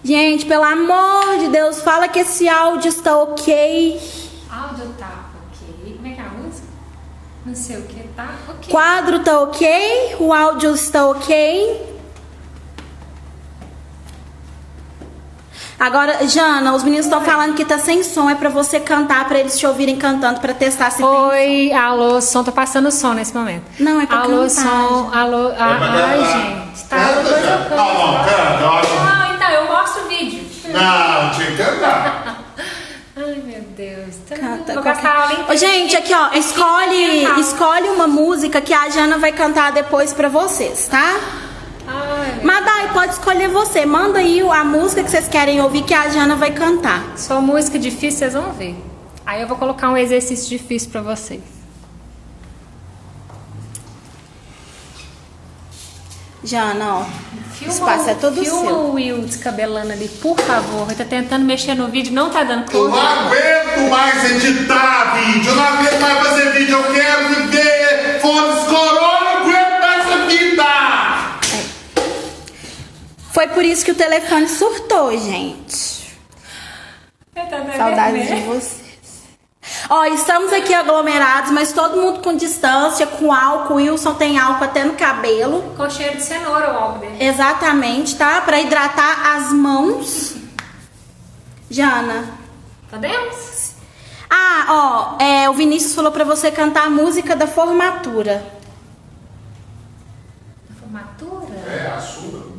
Gente, pelo amor de Deus, fala que esse áudio está ok. Áudio tá ok. Como é que é a música? Não sei o que tá ok. Quadro tá ok. O áudio está ok. Agora, Jana, os meninos estão falando que tá sem som. É pra você cantar, pra eles te ouvirem cantando, pra testar se Oi, alô, som. Tô passando som nesse momento. Não, é pra alô, cantar. Som, alô, ai, gente. Tá, depois eu canto. Não, então, eu mostro o vídeo. Não, tinha que cantar. Ai, meu Deus. Canta, Vou gastar a aula inteira. Ô, gente, aqui, ó, escolhe uma música que a Jana vai cantar depois pra vocês, tá? Ai, meu Madai, pode escolher você. Manda aí a música que vocês querem ouvir que a Jana vai cantar. Só música difícil, vocês vão ver. Aí eu vou colocar um exercício difícil pra vocês. Jana, ó, o espaço é todo filma seu. o Will descabelando ali, por favor. Ele tá tentando mexer no vídeo, não tá dando Eu conta. não aguento mais editar vídeo, eu não aguento mais fazer vídeo, eu quero viver fora dos corona, eu não aguento mais essa vida! Foi por isso que o telefone surtou, gente. Saudades de vocês. Ó, estamos aqui aglomerados, mas todo mundo com distância, com álcool. O Wilson tem álcool até no cabelo. Com cheiro de cenoura o álcool dele. Exatamente, tá? Pra hidratar as mãos. Jana. Podemos? Ah, ó, o Vinícius falou pra você cantar a música da formatura. Formatura? É, a sua,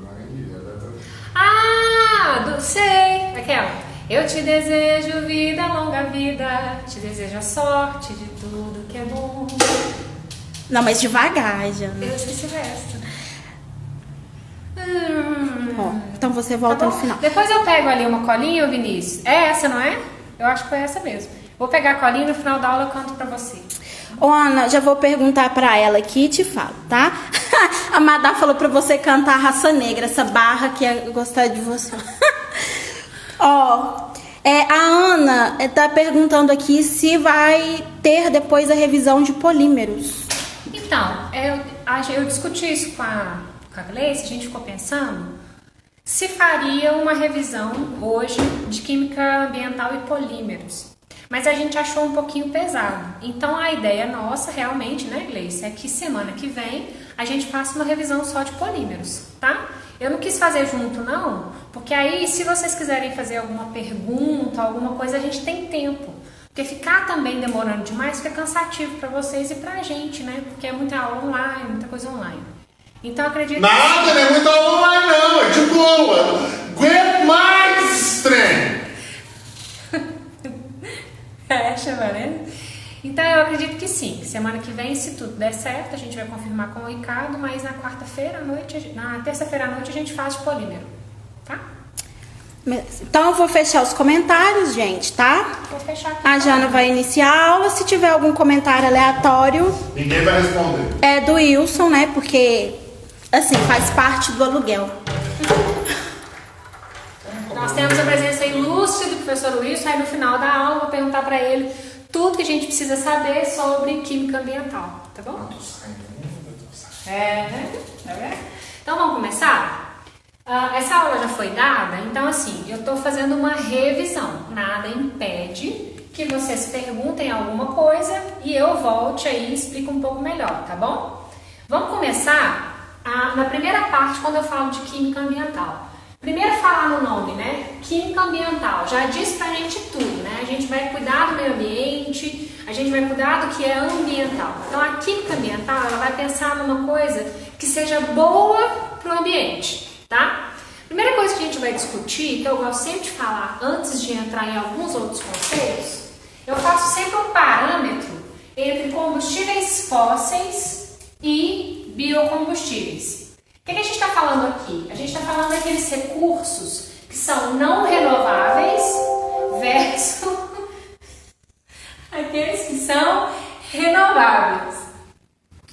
Sei. Aquela. Eu te desejo vida, longa vida. Te desejo a sorte de tudo que é bom. Não, mas devagar, Jana. Eu esqueci o resto. Ó, então você volta no bom. final. Depois eu pego ali uma colinha, Vinícius. É essa, não é? Eu acho que foi essa mesmo. Vou pegar a colinha e no final da aula eu canto pra você. Ô, Ana, já vou perguntar pra ela aqui e te falo, tá? A Madá falou pra você cantar Raça Negra, essa barra que é gostar de você. Ó, a Ana tá perguntando aqui se vai ter depois a revisão de polímeros. Então, eu discuti isso com a Gleice, a gente ficou pensando se faria uma revisão hoje de química ambiental e polímeros. Mas a gente achou um pouquinho pesado. Então a ideia nossa realmente, né, Gleice, é que semana que vem a gente faça uma revisão só de polímeros, tá? Eu não quis fazer junto não, porque aí se vocês quiserem fazer alguma pergunta, alguma coisa, a gente tem tempo. Porque ficar também demorando demais fica cansativo para vocês e pra gente, né? Porque é muita aula online, muita coisa online. Então eu acredito Nada, não é muito aula online não, é de boa. Aguento mais, trem. né? Então eu acredito que sim. Semana que vem, se tudo der certo, a gente vai confirmar com o Ricardo, mas na quarta-feira à noite, na terça-feira à noite a gente faz de polímero, tá? Então eu vou fechar os comentários, gente, tá? Vou fechar aqui. A Jana vai iniciar a aula. Se tiver algum comentário aleatório, Ninguém vai responder. é do Wilson, né? Porque, assim, faz parte do aluguel. Nós temos a presença ilustre do professor Wilson, aí no final da aula eu vou perguntar para ele tudo que a gente precisa saber sobre química ambiental, tá bom? Né? Tá vendo? Então vamos começar? Essa aula já foi dada, então assim, eu estou fazendo uma revisão. Nada impede que vocês perguntem alguma coisa e eu volte aí e explico um pouco melhor, tá bom? Vamos começar na primeira parte quando eu falo de química ambiental. Primeiro falar no nome, né? Química ambiental, já diz pra gente tudo, né? A gente vai cuidar do meio ambiente, a gente vai cuidar do que é ambiental. Então a química ambiental, ela vai pensar numa coisa que seja boa pro ambiente, tá? Primeira coisa que a gente vai discutir, que eu gosto sempre de falar antes de entrar em alguns outros conceitos, eu faço sempre um parâmetro entre combustíveis fósseis e biocombustíveis. O que a gente está falando aqui? A gente está falando daqueles recursos que são não renováveis versus aqueles que são renováveis.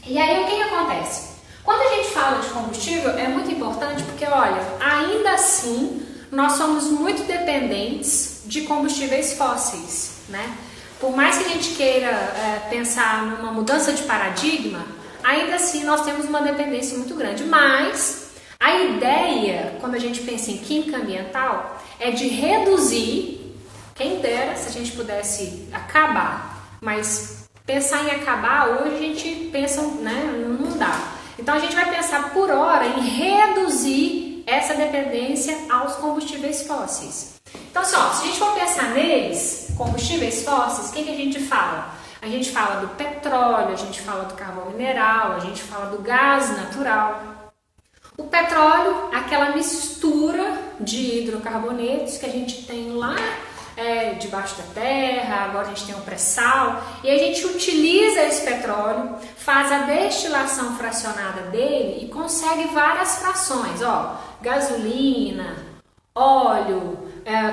E aí o que acontece? Quando a gente fala de combustível é muito importante porque, olha, ainda assim nós somos muito dependentes de combustíveis fósseis, né? Por mais que a gente queira pensar numa mudança de paradigma, ainda assim nós temos uma dependência muito grande, mas A ideia, quando a gente pensa em química ambiental, é de reduzir, quem dera se a gente pudesse acabar, mas pensar em acabar hoje a gente pensa, né, não dá. Então a gente vai pensar por hora em reduzir essa dependência aos combustíveis fósseis. Então, se a gente for pensar neles, combustíveis fósseis, o que a gente fala? A gente fala do petróleo, a gente fala do carvão mineral, a gente fala do gás natural. O petróleo, aquela mistura de hidrocarbonetos que a gente tem lá debaixo da terra, agora a gente tem o pré-sal, e a gente utiliza esse petróleo, faz a destilação fracionada dele e consegue várias frações, gasolina, óleo,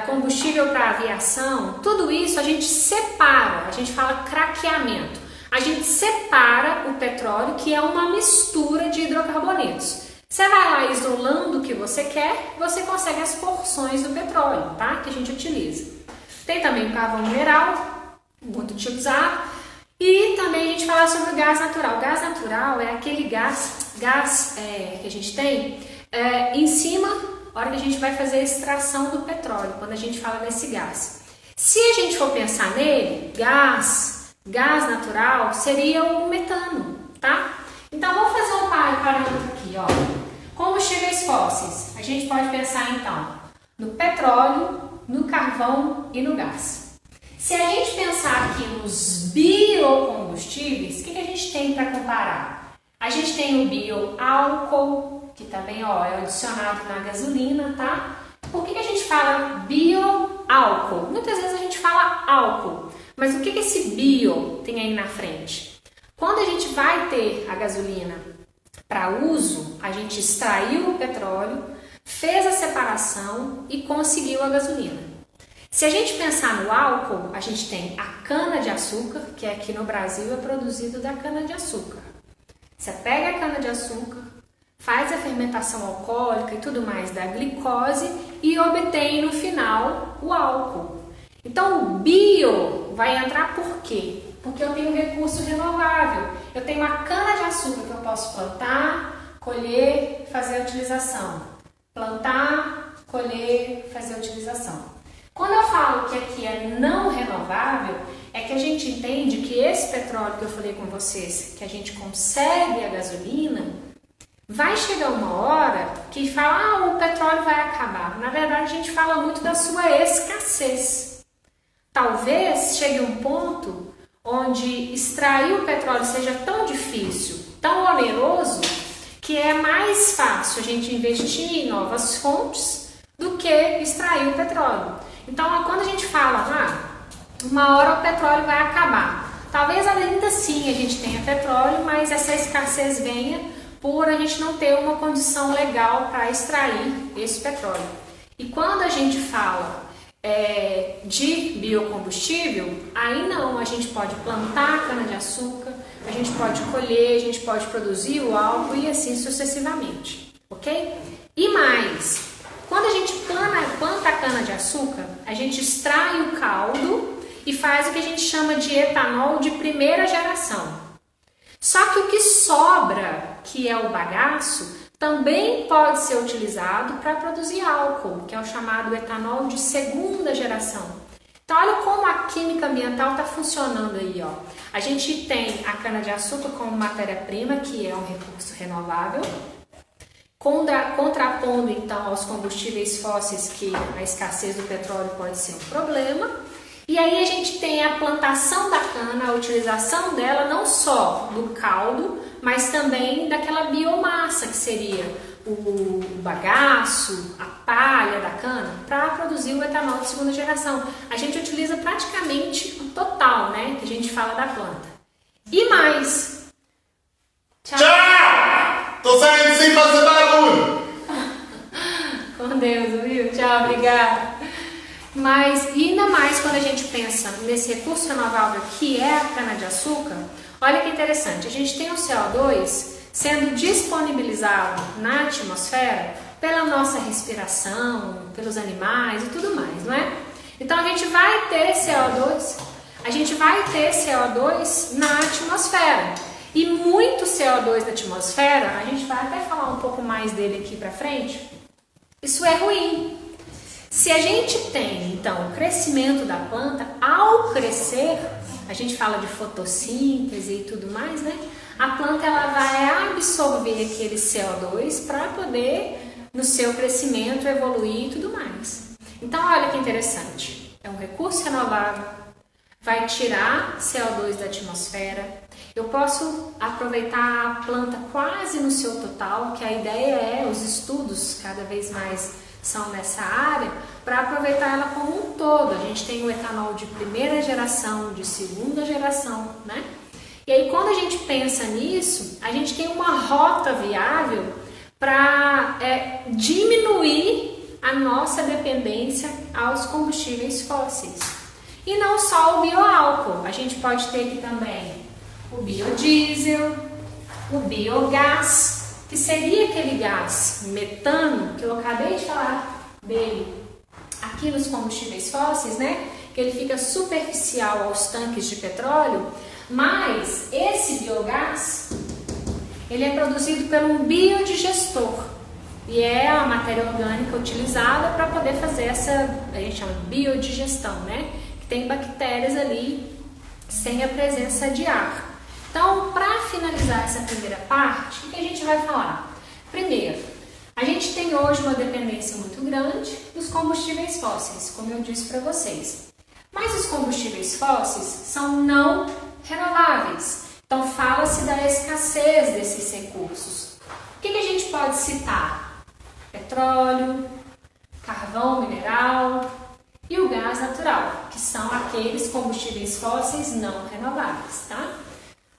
combustível para aviação, tudo isso a gente separa, a gente fala craqueamento. A gente separa o petróleo, que é uma mistura de hidrocarbonetos. Você vai lá isolando o que você quer, você consegue as porções do petróleo, tá? Que a gente utiliza. Tem também o carvão mineral, muito utilizado, e também a gente fala sobre o gás natural. O gás natural é aquele gás que a gente tem em cima, na hora que a gente vai fazer a extração do petróleo, quando a gente fala nesse gás. Se a gente for pensar nele, gás natural seria o metano, tá? Então vamos fazer um parâmetro aqui, combustíveis fósseis. A gente pode pensar então no petróleo, no carvão e no gás. Se a gente pensar aqui nos biocombustíveis, o que a gente tem para comparar? A gente tem o bioálcool, que também é adicionado na gasolina, tá? Por que a gente fala bioálcool? Muitas vezes a gente fala álcool, mas o que esse bio tem aí na frente? Quando a gente vai ter a gasolina para uso, a gente extraiu o petróleo, fez a separação e conseguiu a gasolina. Se a gente pensar no álcool, a gente tem a cana-de-açúcar, que aqui no Brasil é produzido da cana-de-açúcar. Você pega a cana-de-açúcar, faz a fermentação alcoólica e tudo mais da glicose e obtém no final o álcool. Então o bio vai entrar por quê? Porque eu tenho um recurso renovável. Eu tenho uma cana-de-açúcar que eu posso plantar, colher, fazer a utilização. Plantar, colher, fazer a utilização. Quando eu falo que aqui é não renovável, é que a gente entende que esse petróleo que eu falei com vocês, que a gente consegue a gasolina, vai chegar uma hora que fala, o petróleo vai acabar. Na verdade, a gente fala muito da sua escassez. Talvez chegue um ponto onde extrair o petróleo seja tão difícil, tão oneroso, que é mais fácil a gente investir em novas fontes do que extrair o petróleo. Então, quando a gente fala, uma hora o petróleo vai acabar, talvez ainda assim a gente tenha petróleo, mas essa escassez venha por a gente não ter uma condição legal para extrair esse petróleo. E quando a gente fala de biocombustível, aí não, a gente pode plantar cana-de-açúcar, a gente pode colher, a gente pode produzir o álcool e assim sucessivamente, ok? E mais, quando a gente planta a cana-de-açúcar, a gente extrai o caldo e faz o que a gente chama de etanol de primeira geração. Só que o que sobra, que é o bagaço, também pode ser utilizado para produzir álcool, que é o chamado etanol de segunda geração. Então, olha como a química ambiental está funcionando aí, A gente tem a cana-de-açúcar como matéria-prima, que é um recurso renovável, contrapondo, então, aos combustíveis fósseis, que a escassez do petróleo pode ser um problema. E aí a gente tem a plantação da cana, a utilização dela não só do caldo, mas também daquela biomassa que seria o bagaço, a palha da cana, para produzir o etanol de segunda geração. A gente utiliza praticamente o total, né, que a gente fala da planta. E mais. Tchau! Tô saindo sem fazer barulho! Com Deus, viu? Tchau, obrigada. Mas ainda mais quando a gente pensa nesse recurso renovável que é a cana-de-açúcar, olha que interessante, a gente tem o CO2 sendo disponibilizado na atmosfera pela nossa respiração, pelos animais e tudo mais, não é? Então a gente vai ter CO2 na atmosfera. e muito CO2 na atmosfera, a gente vai até falar um pouco mais dele aqui pra frente, isso é ruim. Se a gente tem, então, o crescimento da planta, ao crescer, a gente fala de fotossíntese e tudo mais, né? A planta ela vai absorver aquele CO2 para poder, no seu crescimento, evoluir e tudo mais. Então, olha que interessante. É um recurso renovável, vai tirar CO2 da atmosfera. Eu posso aproveitar a planta quase no seu total, que a ideia é, os estudos cada vez mais são nessa área, para aproveitar ela como um todo. A gente tem o etanol de primeira geração, de segunda geração, né? E aí quando a gente pensa nisso, a gente tem uma rota viável para diminuir a nossa dependência aos combustíveis fósseis. E não só o bioálcool, a gente pode ter aqui também o biodiesel, o biogás, que seria aquele gás metano que eu acabei de falar dele aqui nos combustíveis fósseis, né? Que ele fica superficial aos tanques de petróleo, mas esse biogás, ele é produzido por um biodigestor e é a matéria orgânica utilizada para poder fazer essa, a gente chama de biodigestão, né? Que tem bactérias ali sem a presença de ar. Então, para finalizar essa primeira parte, o que a gente vai falar? Primeiro, a gente tem hoje uma dependência muito grande dos combustíveis fósseis, como eu disse para vocês. Mas os combustíveis fósseis são não renováveis. Então, fala-se da escassez desses recursos. O que a gente pode citar? Petróleo, carvão mineral e o gás natural, que são aqueles combustíveis fósseis não renováveis, tá?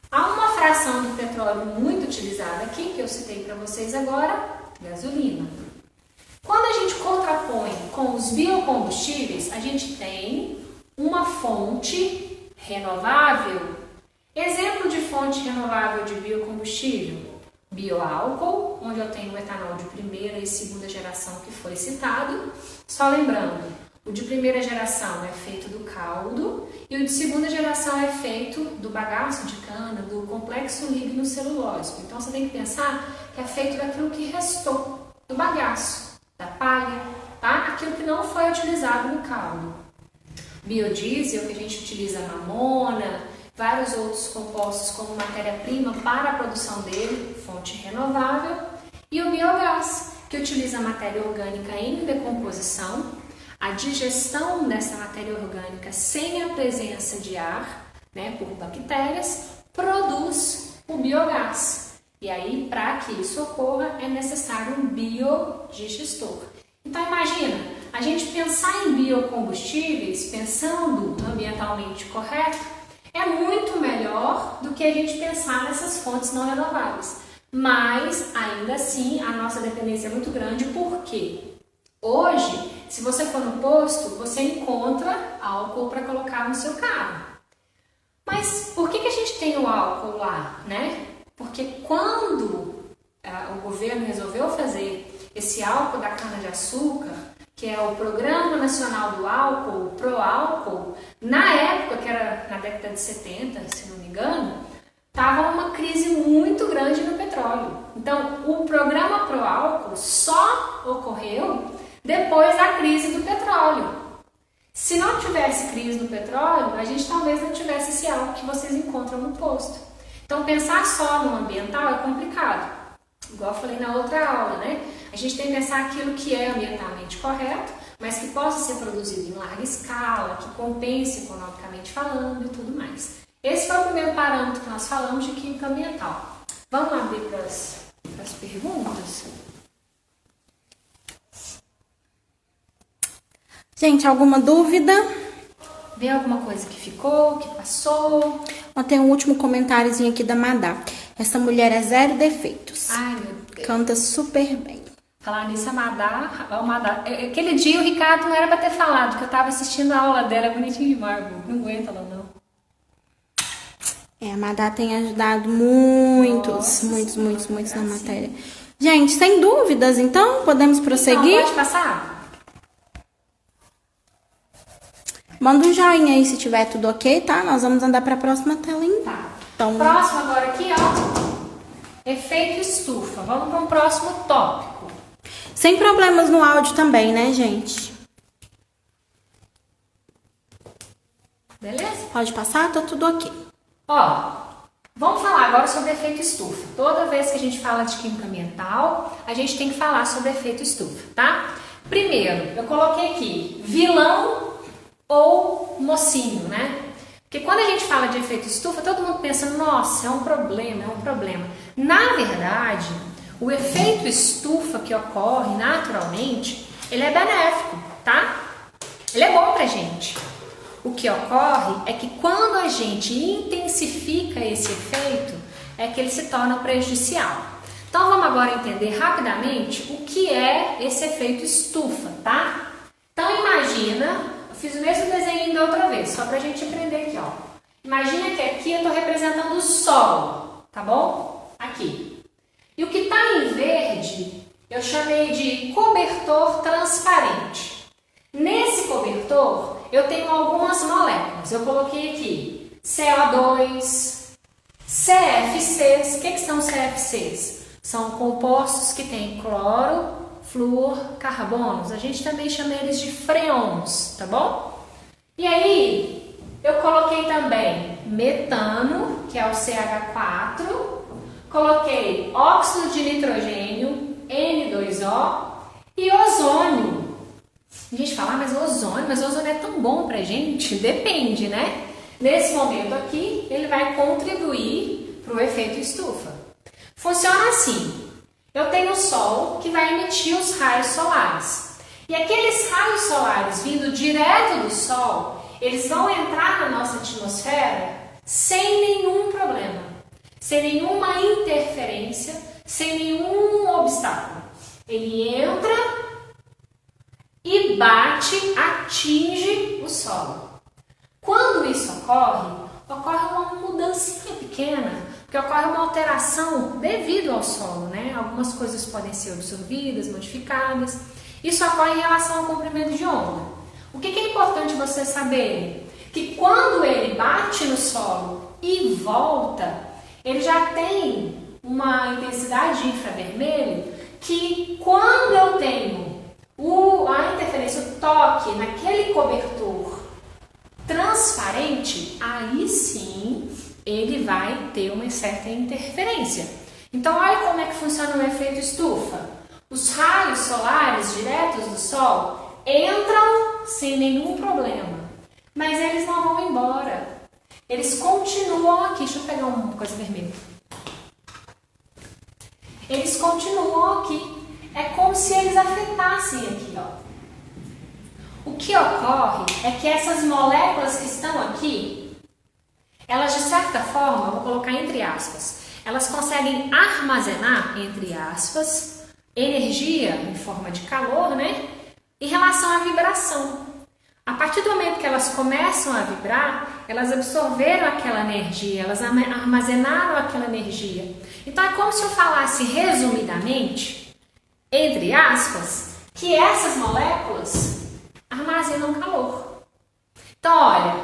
Há uma fração do petróleo muito utilizada aqui, que eu citei para vocês agora, gasolina. Quando a gente contrapõe com os biocombustíveis, a gente tem uma fonte renovável. Exemplo de fonte renovável de biocombustível: bioálcool, onde eu tenho o etanol de primeira e segunda geração que foi citado. Só lembrando, o de primeira geração é feito do caldo e o de segunda geração é feito do bagaço de cana, do complexo lignocelulósico. Então você tem que pensar que é feito daquilo que restou, do bagaço, da palha, tá? Aquilo que não foi utilizado no caldo. Biodiesel, que a gente utiliza mamona, vários outros compostos como matéria-prima para a produção dele, fonte renovável. E o biogás, que utiliza matéria orgânica em decomposição, a digestão dessa matéria orgânica sem a presença de ar, né, por bactérias, produz o biogás. E aí, para que isso ocorra, é necessário um biodigestor. Então, imagina, a gente pensar em biocombustíveis, pensando ambientalmente correto, é muito melhor do que a gente pensar nessas fontes não renováveis. Mas, ainda assim, a nossa dependência é muito grande, porque hoje, se você for no posto, você encontra álcool para colocar no seu carro. Mas por que a gente tem o álcool lá, né? Porque quando o governo resolveu fazer esse álcool da cana-de-açúcar, que é o Programa Nacional do Álcool, o Proálcool, na época, que era na década de 70, se não me engano, estava uma crise muito grande no petróleo. Então, o Programa Proálcool só ocorreu depois da crise do petróleo. Se não tivesse crise do petróleo, a gente talvez não tivesse esse álcool que vocês encontram no posto. Então, pensar só no ambiental é complicado. Igual eu falei na outra aula, né? A gente tem que pensar aquilo que é ambientalmente correto, mas que possa ser produzido em larga escala, que compense economicamente falando e tudo mais. Esse foi o primeiro parâmetro que nós falamos de química ambiental. Vamos abrir para as perguntas? Gente, alguma dúvida? Vê alguma coisa que ficou, que passou? Tem um último comentáriozinho aqui da Madá. Essa mulher é zero defeitos. Ai, meu Deus. Canta super bem. Falar nisso, a Madá... Aquele dia o Ricardo não era pra ter falado, porque eu tava assistindo a aula dela, é bonitinho demais, não aguenta ela não. A Madá tem ajudado muitos na matéria. Gente, sem dúvidas, então, podemos prosseguir? Então, pode passar? Manda um joinha aí se tiver tudo ok, tá? Nós vamos andar para a próxima tela, hein? Tá. Então, próximo agora aqui, ó. efeito estufa. Vamos para um próximo tópico. Sem problemas no áudio também, né, gente? Beleza? Pode passar? Tá tudo ok. Ó, vamos falar agora sobre efeito estufa. Toda vez que a gente fala de química ambiental, a gente tem que falar sobre efeito estufa, tá? Primeiro, eu coloquei aqui vilão ou mocinho, né? Porque quando a gente fala de efeito estufa, todo mundo pensa, nossa, é um problema, é um problema. Na verdade, o efeito estufa que ocorre naturalmente, ele é benéfico, tá? Ele é bom pra gente. O que ocorre é que quando a gente intensifica esse efeito, é que ele se torna prejudicial. Então vamos agora entender rapidamente o que é esse efeito estufa, tá? Então imagina, eu fiz o mesmo desenho da outra vez, só pra gente aprender aqui, ó. Imagina que aqui eu tô representando o Sol, tá bom? Aqui. E o que tá em verde, eu chamei de cobertor transparente. Nesse cobertor, eu tenho algumas moléculas. Eu coloquei aqui CO2, CFCs. O que são CFCs? São compostos que têm cloro, flúor, carbonos. A gente também chama eles de freons, tá bom? E aí, eu coloquei também metano, que é o CH4. Coloquei óxido de nitrogênio, N2O, e ozônio. A gente fala, mas o ozônio é tão bom pra gente? Depende, né? Nesse momento aqui, ele vai contribuir para o efeito estufa. Funciona assim, eu tenho o Sol que vai emitir os raios solares. E aqueles raios solares vindo direto do Sol, eles vão entrar na nossa atmosfera sem nenhum problema, sem nenhuma interferência, sem nenhum obstáculo. Ele entra e bate, atinge o solo. Quando isso ocorre uma mudancinha pequena, porque ocorre uma alteração devido ao solo, né? Algumas coisas podem ser absorvidas, modificadas. Isso ocorre em relação ao comprimento de onda. O que é importante você saber? Que quando ele bate no solo e volta, ele já tem uma intensidade de infravermelho que quando eu tenho a interferência, o toque naquele cobertor transparente, aí sim ele vai ter uma certa interferência. Então olha como é que funciona o efeito estufa. Os raios solares diretos do Sol entram sem nenhum problema, mas eles não vão embora. Eles continuam aqui. Deixa eu pegar uma coisa vermelha. Eles continuam aqui. É como se eles afetassem aqui, ó. O que ocorre é que essas moléculas que estão aqui, elas de certa forma, vou colocar entre aspas, elas conseguem armazenar, entre aspas, energia em forma de calor, né? Em relação à vibração. A partir do momento que elas começam a vibrar, elas absorveram aquela energia, elas armazenaram aquela energia. Então é como se eu falasse resumidamente, entre aspas, que essas moléculas armazenam calor. Então, olha,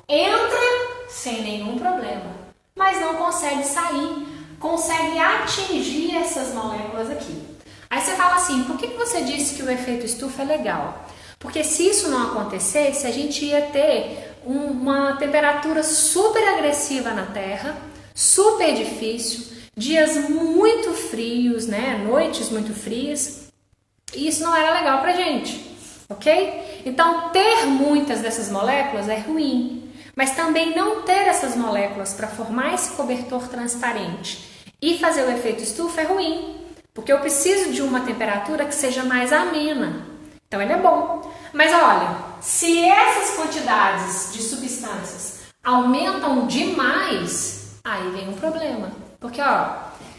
entra sem nenhum problema, mas não consegue sair, consegue atingir essas moléculas aqui. Aí você fala assim, por que você disse que o efeito estufa é legal? Porque se isso não acontecesse, a gente ia ter uma temperatura super agressiva na Terra, super difícil, dias muito frios, né? Noites muito frias, e isso não era legal pra gente, ok? Então, ter muitas dessas moléculas é ruim, mas também não ter essas moléculas para formar esse cobertor transparente e fazer o efeito estufa é ruim, porque eu preciso de uma temperatura que seja mais amena. Então, ele é bom. Mas olha, se essas quantidades de substâncias aumentam demais, aí vem um problema. Porque, ó,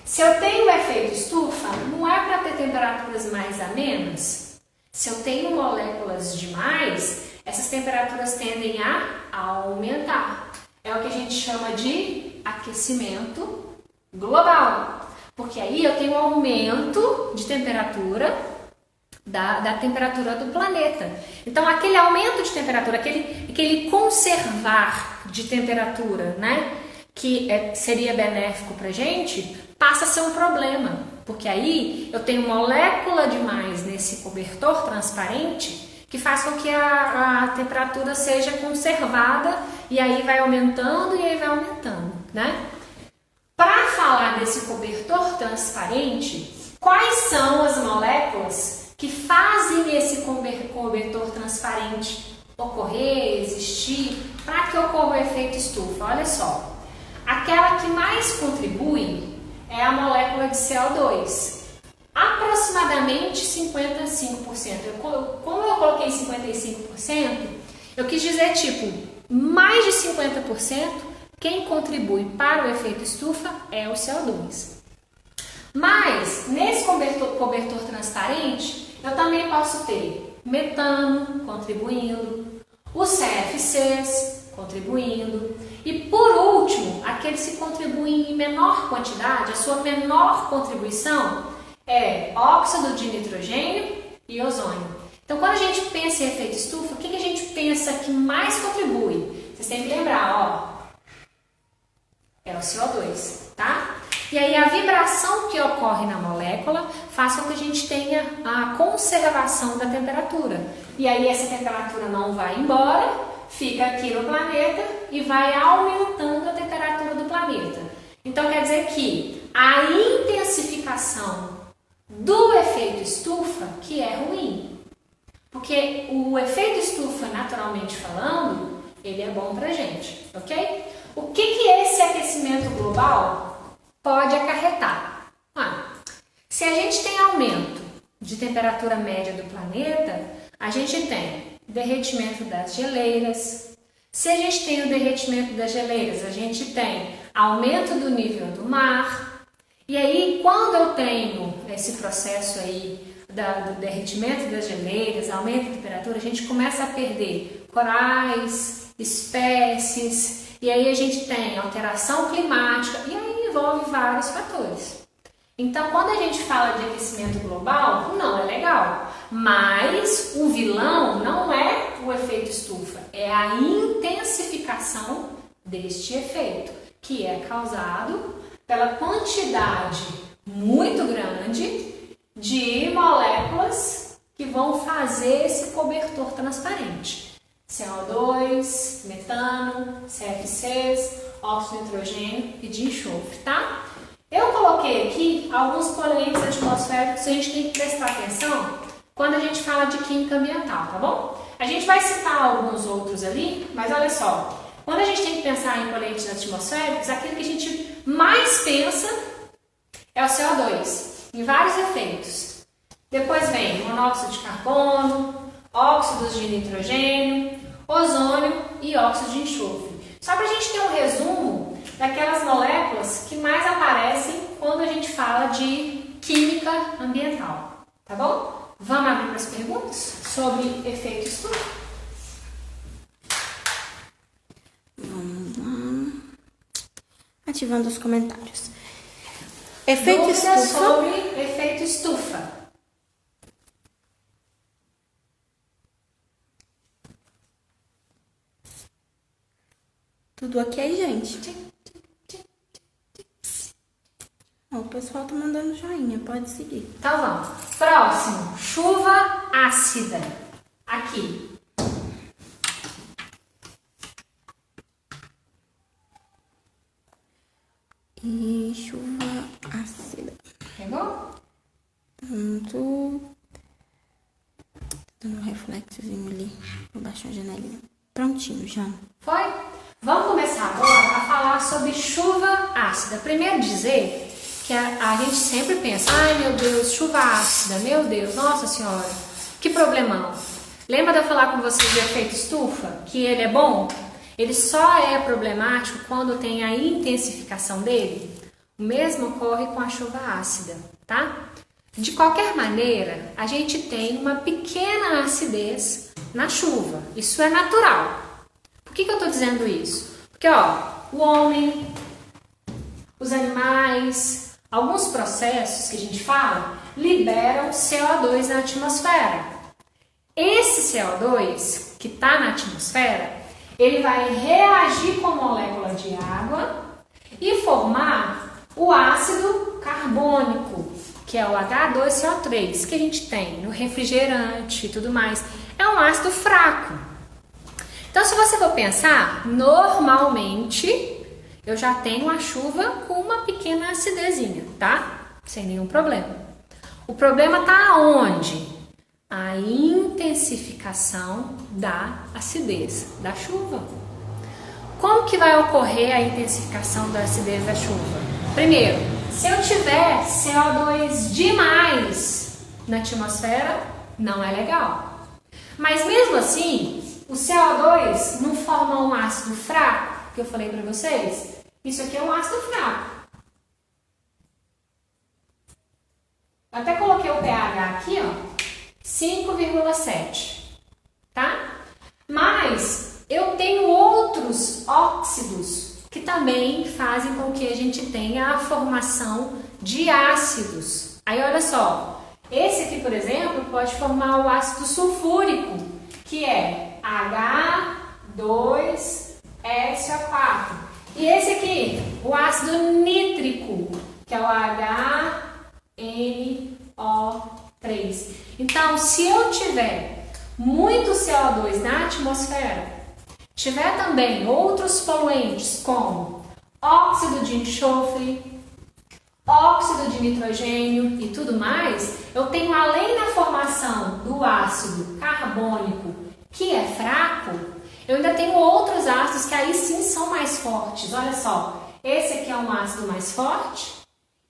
se eu tenho o efeito estufa, não é para ter temperaturas mais amenas. Se eu tenho moléculas demais, essas temperaturas tendem a aumentar. É o que a gente chama de aquecimento global. Porque aí eu tenho um aumento de temperatura da temperatura do planeta. Então, aquele aumento de temperatura, aquele conservar de temperatura, né, que seria benéfico para a gente, passa a ser um problema, porque aí eu tenho molécula demais nesse cobertor transparente que faz com que a temperatura seja conservada e aí vai aumentando e aí vai aumentando, né? Para falar desse cobertor transparente, quais são as moléculas que fazem esse cobertor transparente ocorrer, existir, para que ocorra o efeito estufa? Olha só, aquela que mais contribui é a molécula de CO2, aproximadamente 55%. Como eu coloquei 55%, eu quis dizer tipo, mais de 50%, quem contribui para o efeito estufa é o CO2. Mas, nesse cobertor transparente, eu também posso ter metano contribuindo, os CFCs contribuindo e, por último, aqueles que contribuem em menor quantidade, a sua menor contribuição é óxido de nitrogênio e ozônio. Então, quando a gente pensa em efeito estufa, o que a gente pensa que mais contribui? Vocês têm que lembrar, ó, é o CO2, tá? E aí a vibração que ocorre na molécula faz com que a gente tenha a conservação da temperatura. E aí essa temperatura não vai embora, fica aqui no planeta e vai aumentando a temperatura do planeta. Então quer dizer que a intensificação do efeito estufa que é ruim. Porque o efeito estufa, naturalmente falando, ele é bom pra gente, ok? O que esse aquecimento global pode acarretar? Se a gente tem aumento de temperatura média do planeta, a gente tem derretimento das geleiras. Se a gente tem o derretimento das geleiras, a gente tem aumento do nível do mar. E aí, quando eu tenho esse processo aí do derretimento das geleiras, aumento da temperatura, a gente começa a perder corais, espécies, e aí a gente tem alteração climática, e aí envolve vários fatores. Então, quando a gente fala de aquecimento global, não é legal, mas o vilão não é o efeito estufa, é a intensificação deste efeito, que é causado pela quantidade muito grande de moléculas que vão fazer esse cobertor transparente. CO2, metano, CFCs, óxido de nitrogênio e de enxofre, tá? Eu coloquei aqui alguns poluentes atmosféricos que a gente tem que prestar atenção quando a gente fala de química ambiental, tá bom? A gente vai citar alguns outros ali, mas olha só, quando a gente tem que pensar em poluentes atmosféricos, aquilo que a gente mais pensa é o CO2, em vários efeitos. Depois vem monóxido de carbono, óxidos de nitrogênio, ozônio e óxido de enxofre. Só para a gente ter um resumo daquelas moléculas que mais aparecem quando a gente fala de química ambiental, tá bom? Vamos abrir para as perguntas sobre efeito estufa? Vamos lá. Ativando os comentários. Efeito Dúvida estufa. sobre efeito estufa. Tudo ok, gente? O pessoal tá mandando joinha, pode seguir. Então vamos. Próximo, chuva ácida. Aqui. E chuva ácida. Pegou? Pronto. Dando um reflexozinho ali. Vou baixar a janelinha. Prontinho, já. Foi? Vamos começar agora a falar sobre chuva ácida. Primeiro dizer que a gente sempre pensa, ai meu Deus, chuva ácida, meu Deus, nossa senhora, que problemão. Lembra de eu falar com vocês do efeito estufa? Que ele é bom? Ele só é problemático quando tem a intensificação dele. O mesmo ocorre com a chuva ácida, tá? De qualquer maneira, a gente tem uma pequena acidez na chuva. Isso é natural. Por que eu estou dizendo isso? Porque, ó, o homem, os animais, alguns processos que a gente fala, liberam CO2 na atmosfera. Esse CO2 que está na atmosfera, ele vai reagir com a molécula de água e formar o ácido carbônico, que é o H2CO3, que a gente tem no refrigerante e tudo mais, é um ácido fraco. Então, se você for pensar, normalmente eu já tenho a chuva com uma pequena acidezinha, tá? Sem nenhum problema. O problema tá aonde? A intensificação da acidez da chuva. Como que vai ocorrer a intensificação da acidez da chuva? Primeiro, se eu tiver CO2 demais na atmosfera, não é legal. Mas mesmo assim, o CO2 não forma um ácido fraco, que eu falei para vocês? Isso aqui é um ácido fraco. Até coloquei o pH aqui, ó, 5,7, tá? Mas eu tenho outros óxidos que também fazem com que a gente tenha a formação de ácidos. Aí olha só, esse aqui, por exemplo, pode formar o ácido sulfúrico, que é H2SO4. E esse aqui, o ácido nítrico, que é o HNO3. Então, se eu tiver muito CO2 na atmosfera, tiver também outros poluentes como óxido de enxofre, óxido de nitrogênio e tudo mais, eu tenho, além da formação do ácido carbônico, que é fraco, eu ainda tenho outros ácidos que aí sim são mais fortes. Olha só, esse aqui é um ácido mais forte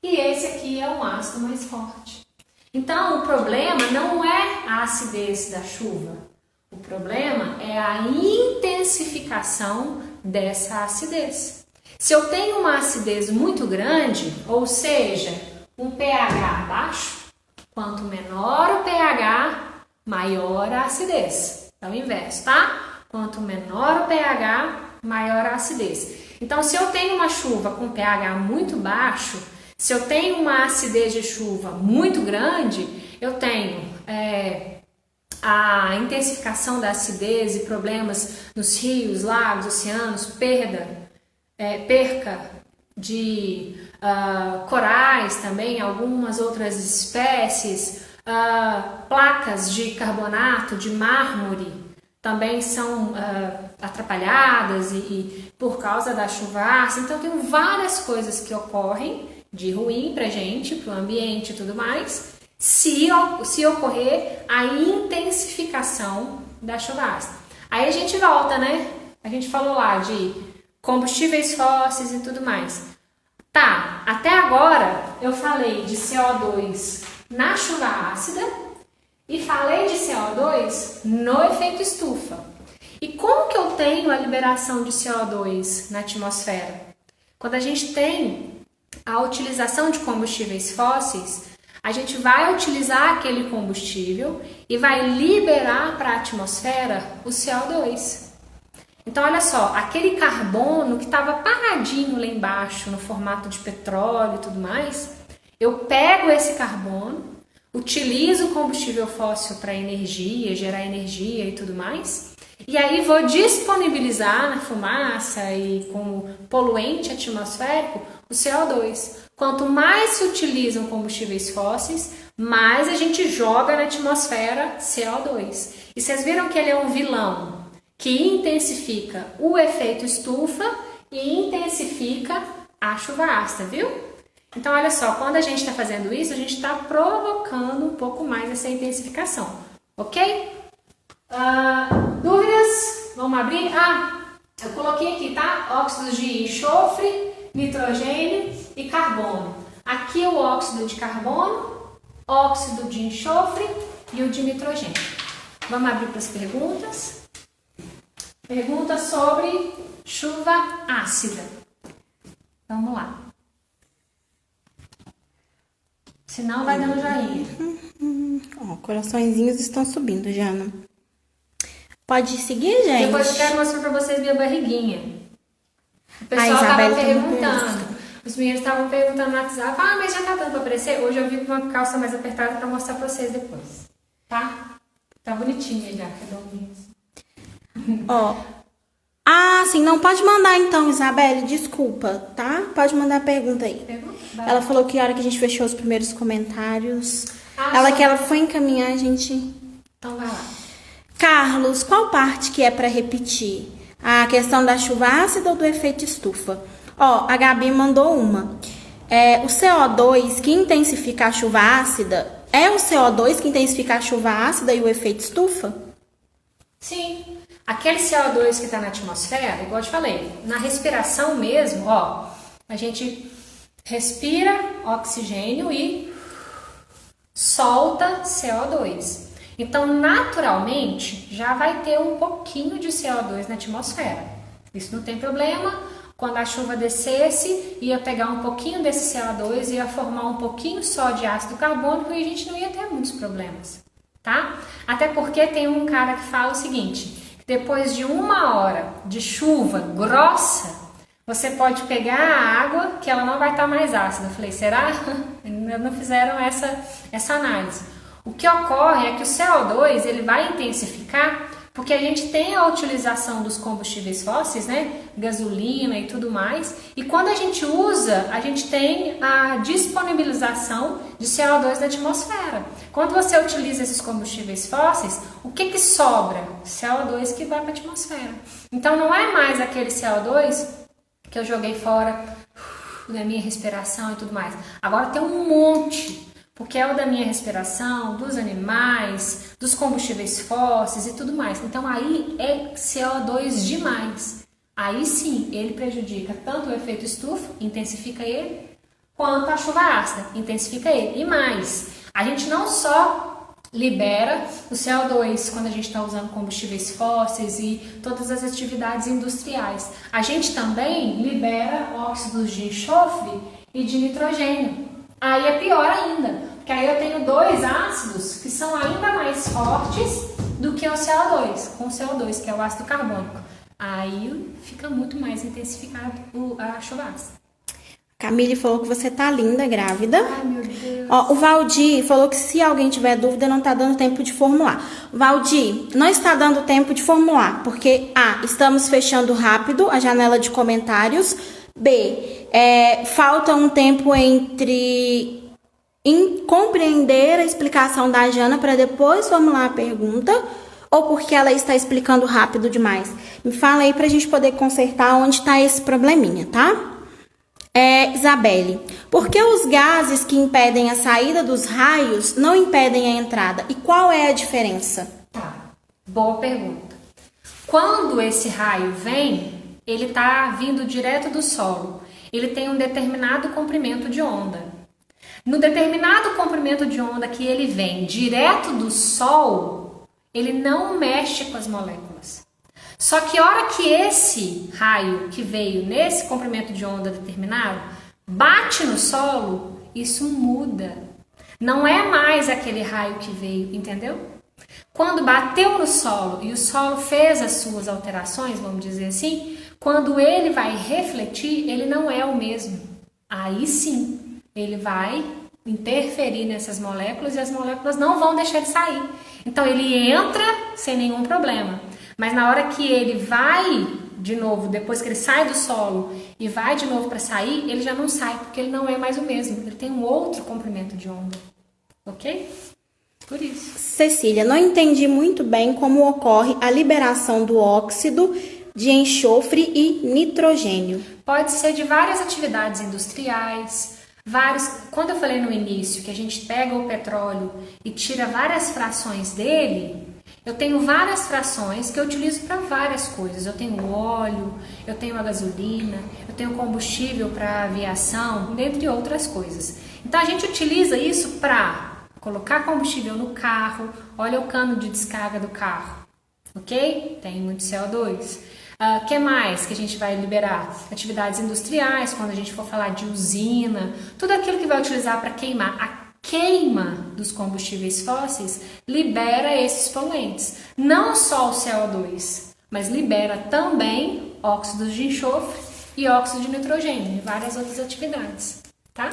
e esse aqui é um ácido mais forte. Então, o problema não é a acidez da chuva. O problema é a intensificação dessa acidez. Se eu tenho uma acidez muito grande, ou seja, um pH baixo, quanto menor o pH, maior a acidez. É o inverso, tá? Quanto menor o pH, maior a acidez. Então, se eu tenho uma chuva com pH muito baixo, se eu tenho uma acidez de chuva muito grande, eu tenho a intensificação da acidez e problemas nos rios, lagos, oceanos, perca de corais também, algumas outras espécies, placas de carbonato, de mármore, também são atrapalhadas e por causa da chuva ácida. Então, tem várias coisas que ocorrem de ruim pra gente, pro ambiente e tudo mais, se ocorrer a intensificação da chuva ácida. Aí a gente volta, né? A gente falou lá de combustíveis fósseis e tudo mais. Tá, até agora eu falei de CO2 na chuva ácida e falei de CO2 no efeito estufa. E como que eu tenho a liberação de CO2 na atmosfera? Quando a gente tem a utilização de combustíveis fósseis, a gente vai utilizar aquele combustível e vai liberar para a atmosfera o CO2. Então, olha só, aquele carbono que estava paradinho lá embaixo, no formato de petróleo e tudo mais, eu pego esse carbono, utilizo o combustível fóssil para energia, gerar energia e tudo mais, e aí vou disponibilizar na fumaça e como poluente atmosférico o CO2. Quanto mais se utilizam combustíveis fósseis, mais a gente joga na atmosfera CO2. E vocês viram que ele é um vilão que intensifica o efeito estufa e intensifica a chuva ácida, viu? Então, olha só, quando a gente está fazendo isso, a gente está provocando um pouco mais essa intensificação, ok? Dúvidas? Vamos abrir? Eu coloquei aqui, tá? Óxidos de enxofre, nitrogênio e carbono. Aqui o óxido de carbono, óxido de enxofre e o de nitrogênio. Vamos abrir para as perguntas. Pergunta sobre chuva ácida. Vamos lá. Senão vai dando joinha. Coraçõezinhos estão subindo, Jana. Pode seguir, gente? Depois eu quero mostrar pra vocês minha barriguinha. O pessoal estava perguntando. Os meninos estavam perguntando no WhatsApp. Mas já tá dando pra aparecer? Hoje eu vim com uma calça mais apertada pra mostrar pra vocês depois. Tá? Tá bonitinha já, redondinha. Ah, sim, não, pode mandar então, Isabelle, desculpa, tá? Pode mandar a pergunta aí. Ela falou que a hora que a gente fechou os primeiros comentários, ela foi encaminhar a gente. Então vai lá. Carlos, qual parte que é para repetir? A questão da chuva ácida ou do efeito estufa? Ó, a Gabi mandou uma. O CO2 que intensifica a chuva ácida, é o CO2 que intensifica a chuva ácida e o efeito estufa? Sim. Aquele CO2 que está na atmosfera, igual eu te falei, na respiração mesmo, ó, a gente respira oxigênio e solta CO2. Então, naturalmente, já vai ter um pouquinho de CO2 na atmosfera. Isso não tem problema. Quando a chuva descesse, ia pegar um pouquinho desse CO2, ia formar um pouquinho só de ácido carbônico e a gente não ia ter muitos problemas, tá? Até porque tem um cara que fala o seguinte, que depois de 1 hora de chuva grossa, você pode pegar a água que ela não vai estar mais ácida. Eu falei, será? Ainda não fizeram essa análise. O que ocorre é que o CO2 ele vai intensificar porque a gente tem a utilização dos combustíveis fósseis, né? Gasolina e tudo mais. E quando a gente usa, a gente tem a disponibilização de CO2 na atmosfera. Quando você utiliza esses combustíveis fósseis, o que sobra? CO2 que vai para a atmosfera. Então não é mais aquele CO2 que eu joguei fora da minha respiração e tudo mais. Agora tem um monte. Porque é o da minha respiração, dos animais, dos combustíveis fósseis e tudo mais. Então aí é CO2 demais. Aí sim, ele prejudica tanto o efeito estufa, intensifica ele, quanto a chuva ácida, intensifica ele. E mais, a gente não só libera o CO2 quando a gente está usando combustíveis fósseis e todas as atividades industriais. A gente também libera óxidos de enxofre e de nitrogênio. Aí é pior ainda, porque aí eu tenho 2 ácidos que são ainda mais fortes do que o CO2, com o CO2, que é o ácido carbônico. Aí fica muito mais intensificado a chuva ácida. Camille falou que você tá linda, grávida. Ai, meu Deus. Ó, o Valdir falou que se alguém tiver dúvida, não tá dando tempo de formular. Valdir, não está dando tempo de formular, porque A, estamos fechando rápido a janela de comentários. B, falta um tempo entre compreender a explicação da Jana para depois formular a pergunta, ou porque ela está explicando rápido demais? Me fala aí para a gente poder consertar onde está esse probleminha, tá? Isabelle, por que os gases que impedem a saída dos raios não impedem a entrada? E qual é a diferença? Tá, boa pergunta. Quando esse raio vem, ele está vindo direto do solo. Ele tem um determinado comprimento de onda. No determinado comprimento de onda que ele vem direto do Sol, ele não mexe com as moléculas. Só que a hora que esse raio que veio nesse comprimento de onda determinado bate no solo, isso muda. Não é mais aquele raio que veio, entendeu? Quando bateu no solo e o solo fez as suas alterações, vamos dizer assim, quando ele vai refletir, ele não é o mesmo. Aí sim, ele vai interferir nessas moléculas e as moléculas não vão deixar ele sair. Então ele entra sem nenhum problema. Mas na hora que ele vai de novo, depois que ele sai do solo e vai de novo para sair, ele já não sai, porque ele não é mais o mesmo. Ele tem um outro comprimento de onda. Ok? Por isso. Cecília, não entendi muito bem como ocorre a liberação do óxido de enxofre e nitrogênio. Pode ser de várias atividades industriais, quando eu falei no início que a gente pega o petróleo e tira várias frações dele, eu tenho várias frações que eu utilizo para várias coisas. Eu tenho óleo, eu tenho a gasolina, eu tenho combustível para aviação, dentre outras coisas. Então a gente utiliza isso para colocar combustível no carro. Olha o cano de descarga do carro, ok? Tem muito CO2. Que mais que a gente vai liberar? Atividades industriais, quando a gente for falar de usina, tudo aquilo que vai utilizar para queimar. A queima dos combustíveis fósseis libera esses poluentes. Não só o CO2, mas libera também óxidos de enxofre e óxido de nitrogênio e várias outras atividades, tá?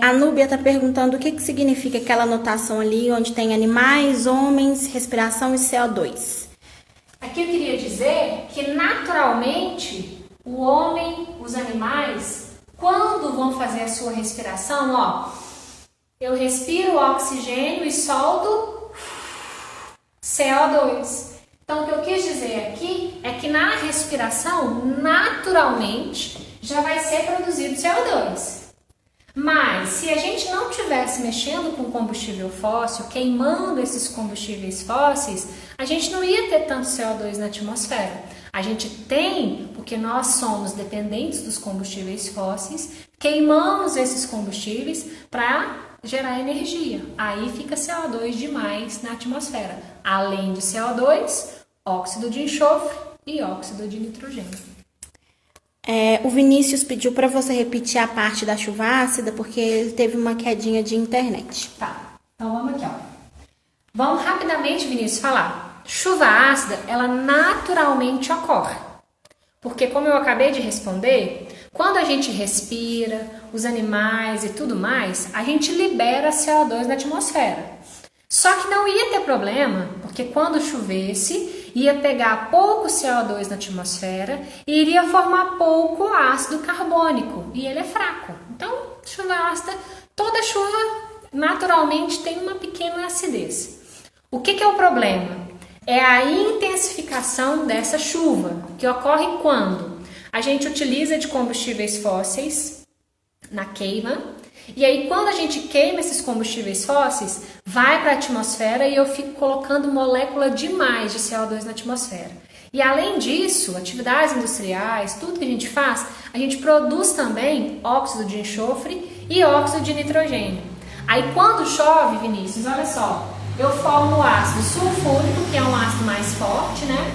A Núbia está perguntando o que significa aquela anotação ali, onde tem animais, homens, respiração e CO2. Aqui eu queria dizer que naturalmente o homem, os animais, quando vão fazer a sua respiração, ó, eu respiro oxigênio e solto CO2. Então, o que eu quis dizer aqui é que na respiração, naturalmente, já vai ser produzido CO2. Mas, se a gente não estivesse mexendo com combustível fóssil, queimando esses combustíveis fósseis, a gente não ia ter tanto CO2 na atmosfera. A gente tem, porque nós somos dependentes dos combustíveis fósseis, queimamos esses combustíveis para gerar energia. Aí fica CO2 demais na atmosfera. Além de CO2, óxido de enxofre e óxido de nitrogênio. O Vinícius pediu para você repetir a parte da chuva ácida, porque ele teve uma quedinha de internet. Tá, então vamos aqui, ó. Vamos rapidamente, Vinícius, falar. Chuva ácida, ela naturalmente ocorre. Porque, como eu acabei de responder, quando a gente respira, os animais e tudo mais, a gente libera CO2 na atmosfera. Só que não ia ter problema, porque quando chovesse, ia pegar pouco CO2 na atmosfera e iria formar pouco ácido carbônico, e ele é fraco. Então, chuva ácida, toda chuva naturalmente tem uma pequena acidez. O que é o problema? É a intensificação dessa chuva, que ocorre quando a gente utiliza de combustíveis fósseis na queima. E aí, quando a gente queima esses combustíveis fósseis, vai para a atmosfera e eu fico colocando molécula demais de CO2 na atmosfera. E além disso, atividades industriais, tudo que a gente faz, a gente produz também óxido de enxofre e óxido de nitrogênio. Aí quando chove, Vinícius, olha só, eu formo o ácido sulfúrico, que é um ácido mais forte, né?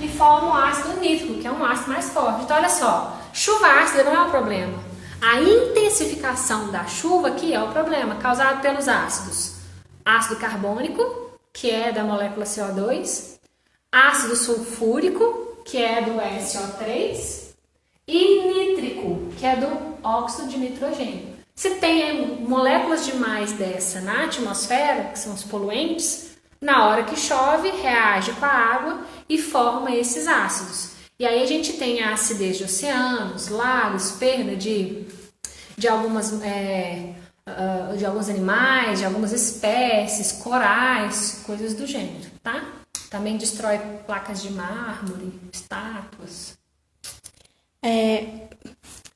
E formo o ácido nítrico, que é um ácido mais forte. Então, olha só, chuva ácida não é o problema. A intensificação da chuva que é o problema, causado pelos ácidos. Ácido carbônico, que é da molécula CO2, ácido sulfúrico, que é do SO3, e nítrico, que é do óxido de nitrogênio. Se tem moléculas demais dessa na atmosfera, que são os poluentes, na hora que chove, reage com a água e forma esses ácidos. E aí a gente tem a acidez de oceanos, lagos, perda de alguns animais, de algumas espécies, corais, coisas do gênero, tá? Também destrói placas de mármore, estátuas.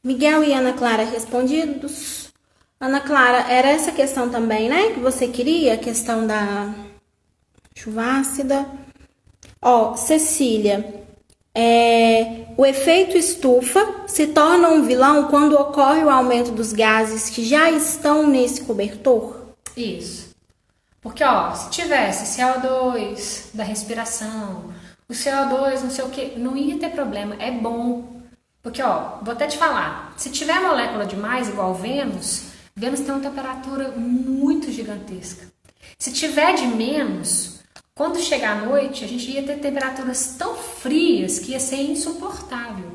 Miguel e Ana Clara respondidos. Ana Clara, era essa questão também, né? Que você queria, a questão da chuva ácida. Cecília, o efeito estufa se torna um vilão quando ocorre o aumento dos gases que já estão nesse cobertor? Isso. Porque, se tivesse CO2 da respiração, o CO2 não sei o que, não ia ter problema, é bom. Porque, vou até te falar, se tiver molécula demais, igual Vênus tem uma temperatura muito gigantesca. Se tiver de menos, quando chegar à noite, a gente ia ter temperaturas tão frias que ia ser insuportável.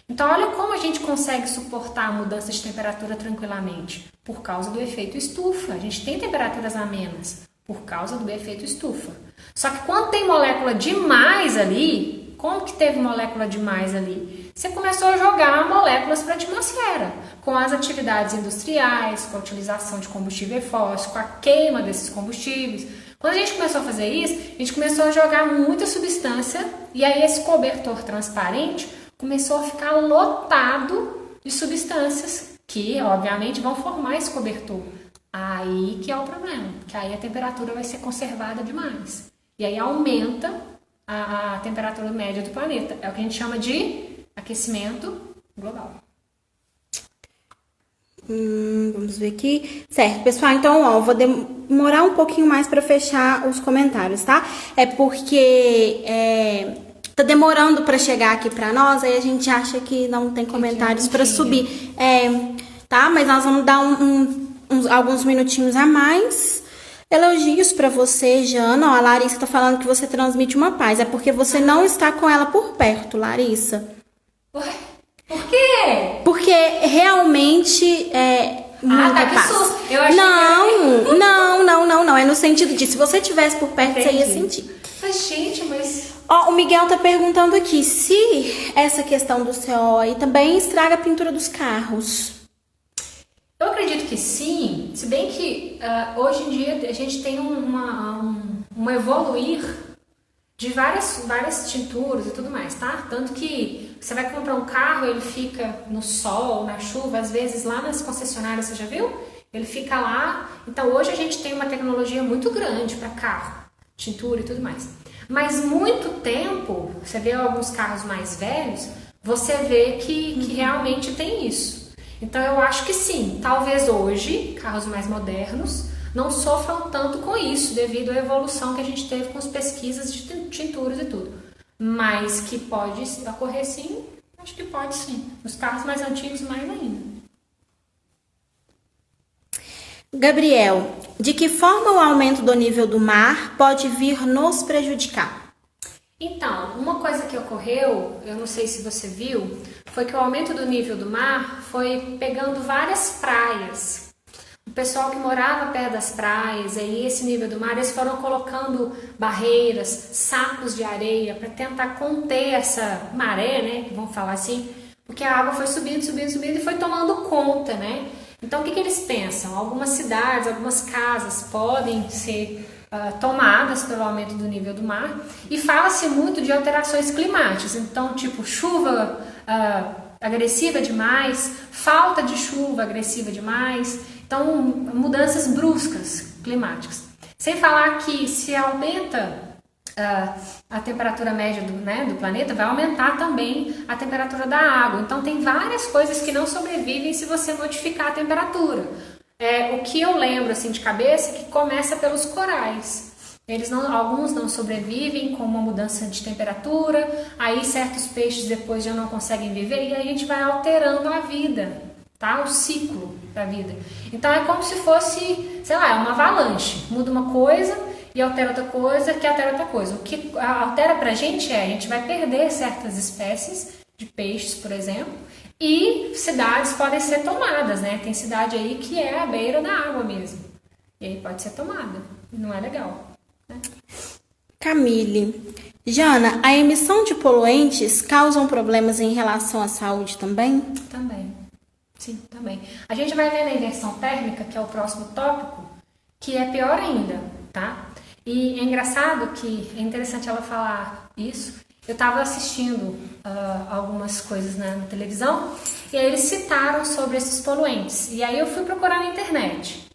Então, olha como a gente consegue suportar a mudança de temperatura tranquilamente. Por causa do efeito estufa. A gente tem temperaturas amenas por causa do efeito estufa. Só que quando tem molécula demais ali, como que teve molécula demais ali? Você começou a jogar moléculas para a atmosfera, com as atividades industriais, com a utilização de combustível fóssil, com a queima desses combustíveis. Quando a gente começou a fazer isso, a gente começou a jogar muita substância e aí esse cobertor transparente começou a ficar lotado de substâncias que, obviamente, vão formar esse cobertor. Aí que é o problema, que aí a temperatura vai ser conservada demais. E aí aumenta a temperatura média do planeta. É o que a gente chama de aquecimento global. Vamos ver aqui. Certo, pessoal, então, vou demorar um pouquinho mais para fechar os comentários, tá? É porque tá demorando para chegar aqui para nós, aí a gente acha que não tem comentários para subir. Tá? Mas nós vamos dar alguns minutinhos a mais. Elogios para você, Jana. A Larissa tá falando que você transmite uma paz. É porque você não está com ela por perto, Larissa. Ué? Por quê? Porque realmente muita que paz. susto. Eu achei não. É no sentido de se você tivesse por perto, você ia sentir. Mas, gente, Ó, o Miguel tá perguntando aqui se essa questão do CO aí também estraga a pintura dos carros. Eu acredito que sim, se bem que hoje em dia a gente tem um evoluir de várias tinturas e tudo mais, tá? Tanto que você vai comprar um carro, ele fica no sol, na chuva, às vezes lá nas concessionárias, você já viu? Ele fica lá. Então hoje a gente tem uma tecnologia muito grande para carro, tintura e tudo mais. Mas muito tempo, você vê alguns carros mais velhos, você vê que realmente tem isso. Então eu acho que sim, talvez hoje, carros mais modernos, não sofram tanto com isso, devido à evolução que a gente teve com as pesquisas de tinturas e tudo. Mas que pode ocorrer sim, acho que pode sim. Nos carros mais antigos, mais ainda. Gabriel, de que forma o aumento do nível do mar pode vir nos prejudicar? Então, uma coisa que ocorreu, eu não sei se você viu, foi que o aumento do nível do mar foi pegando várias praias. O pessoal que morava perto das praias, aí esse nível do mar, eles foram colocando barreiras, sacos de areia para tentar conter essa maré, né, vamos falar assim, porque a água foi subindo e foi tomando conta, né? Então, o que eles pensam? Algumas cidades, algumas casas podem ser tomadas pelo aumento do nível do mar, e fala-se muito de alterações climáticas, então tipo chuva agressiva demais, falta de chuva agressiva demais, então mudanças bruscas climáticas. Sem falar que se aumenta a temperatura média do planeta, vai aumentar também a temperatura da água, então tem várias coisas que não sobrevivem se você modificar a temperatura. O que eu lembro assim de cabeça é que começa pelos corais. Alguns não sobrevivem com uma mudança de temperatura, aí certos peixes depois já não conseguem viver e aí a gente vai alterando a vida, tá? O ciclo da vida. Então é como se fosse, sei lá, uma avalanche. Muda uma coisa e altera outra coisa, que altera outra coisa. O que altera pra gente a gente vai perder certas espécies de peixes, por exemplo, e cidades podem ser tomadas, né? Tem cidade aí que é à beira da água mesmo. E aí pode ser tomada. Não é legal, né? Camille. Jana, a emissão de poluentes causam problemas em relação à saúde também? Também. Sim, também. A gente vai ver na inversão térmica, que é o próximo tópico, que é pior ainda, tá? E é engraçado que é interessante ela falar isso. Eu estava assistindo algumas coisas na televisão e aí eles citaram sobre esses poluentes. E aí eu fui procurar na internet.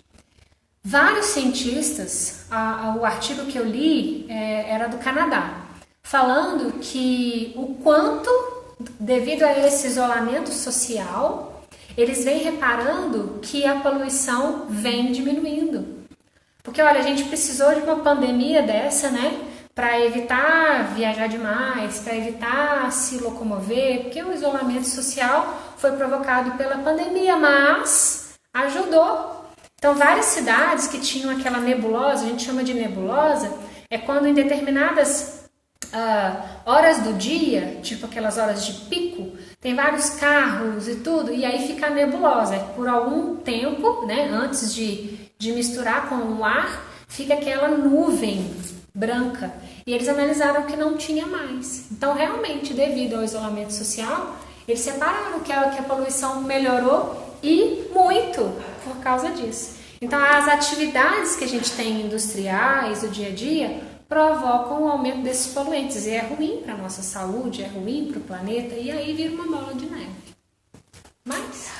Vários cientistas, o artigo que eu li era do Canadá, falando que o quanto, devido a esse isolamento social, eles vêm reparando que a poluição vem diminuindo. Porque, olha, a gente precisou de uma pandemia dessa, né? Para evitar viajar demais, para evitar se locomover, porque o isolamento social foi provocado pela pandemia, mas ajudou. Então, várias cidades que tinham aquela nebulosa, a gente chama de nebulosa, é quando em determinadas horas do dia, tipo aquelas horas de pico, tem vários carros e tudo, e aí fica a nebulosa. Por algum tempo, né, antes de misturar com o ar, fica aquela nuvem branca. E eles analisaram que não tinha mais. Então, realmente, devido ao isolamento social, eles separaram que a poluição melhorou e muito por causa disso. Então, as atividades que a gente tem industriais, do dia a dia, provocam o aumento desses poluentes. E é ruim para a nossa saúde, é ruim para o planeta, e aí vira uma bola de neve. Mas...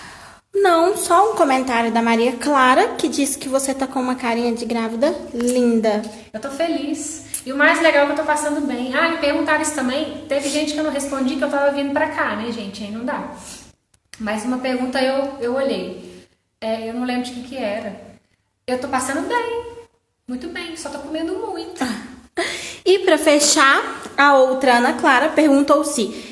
Não, só um comentário da Maria Clara, que disse que você tá com uma carinha de grávida linda. Eu tô feliz. E o mais legal é que eu tô passando bem. Me perguntaram isso também. Teve gente que eu não respondi, que eu tava vindo pra cá, né, gente? Aí não dá. Mas uma pergunta eu olhei. Eu não lembro de que era. Eu tô passando bem. Muito bem, só tô comendo muito. E pra fechar, a outra Ana Clara perguntou se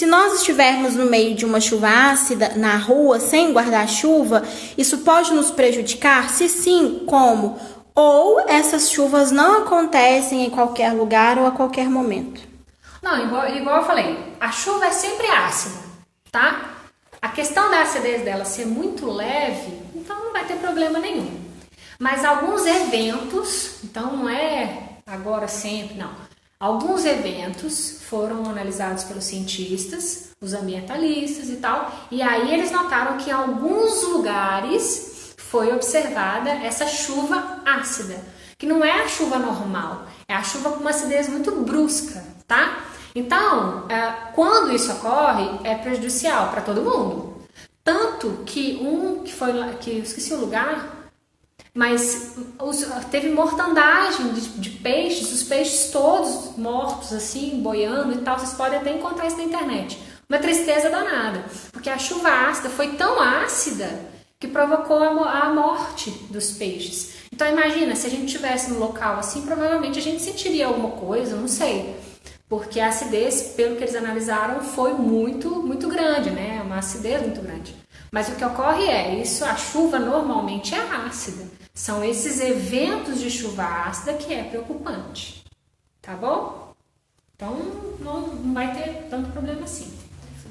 nós estivermos no meio de uma chuva ácida na rua, sem guarda-chuva, isso pode nos prejudicar? Se sim, como? Ou essas chuvas não acontecem em qualquer lugar ou a qualquer momento? Não, igual eu falei, a chuva é sempre ácida, tá? A questão da acidez dela ser muito leve, então não vai ter problema nenhum. Mas alguns eventos, então não é agora sempre, não. Alguns eventos foram analisados pelos cientistas, os ambientalistas e tal, e aí eles notaram que em alguns lugares foi observada essa chuva ácida, que não é a chuva normal, é a chuva com uma acidez muito brusca, tá? Então, quando isso ocorre, é prejudicial para todo mundo. Tanto que eu esqueci o lugar, mas teve mortandagem de peixes, os peixes todos mortos, assim, boiando e tal. Vocês podem até encontrar isso na internet. Uma tristeza danada, porque a chuva ácida foi tão ácida que provocou a morte dos peixes. Então imagina, se a gente estivesse no local assim, provavelmente a gente sentiria alguma coisa, não sei. Porque a acidez, pelo que eles analisaram, foi muito, muito grande, né? Uma acidez muito grande. Mas o que ocorre a chuva normalmente é ácida. São esses eventos de chuva ácida que é preocupante, tá bom? Então não vai ter tanto problema assim.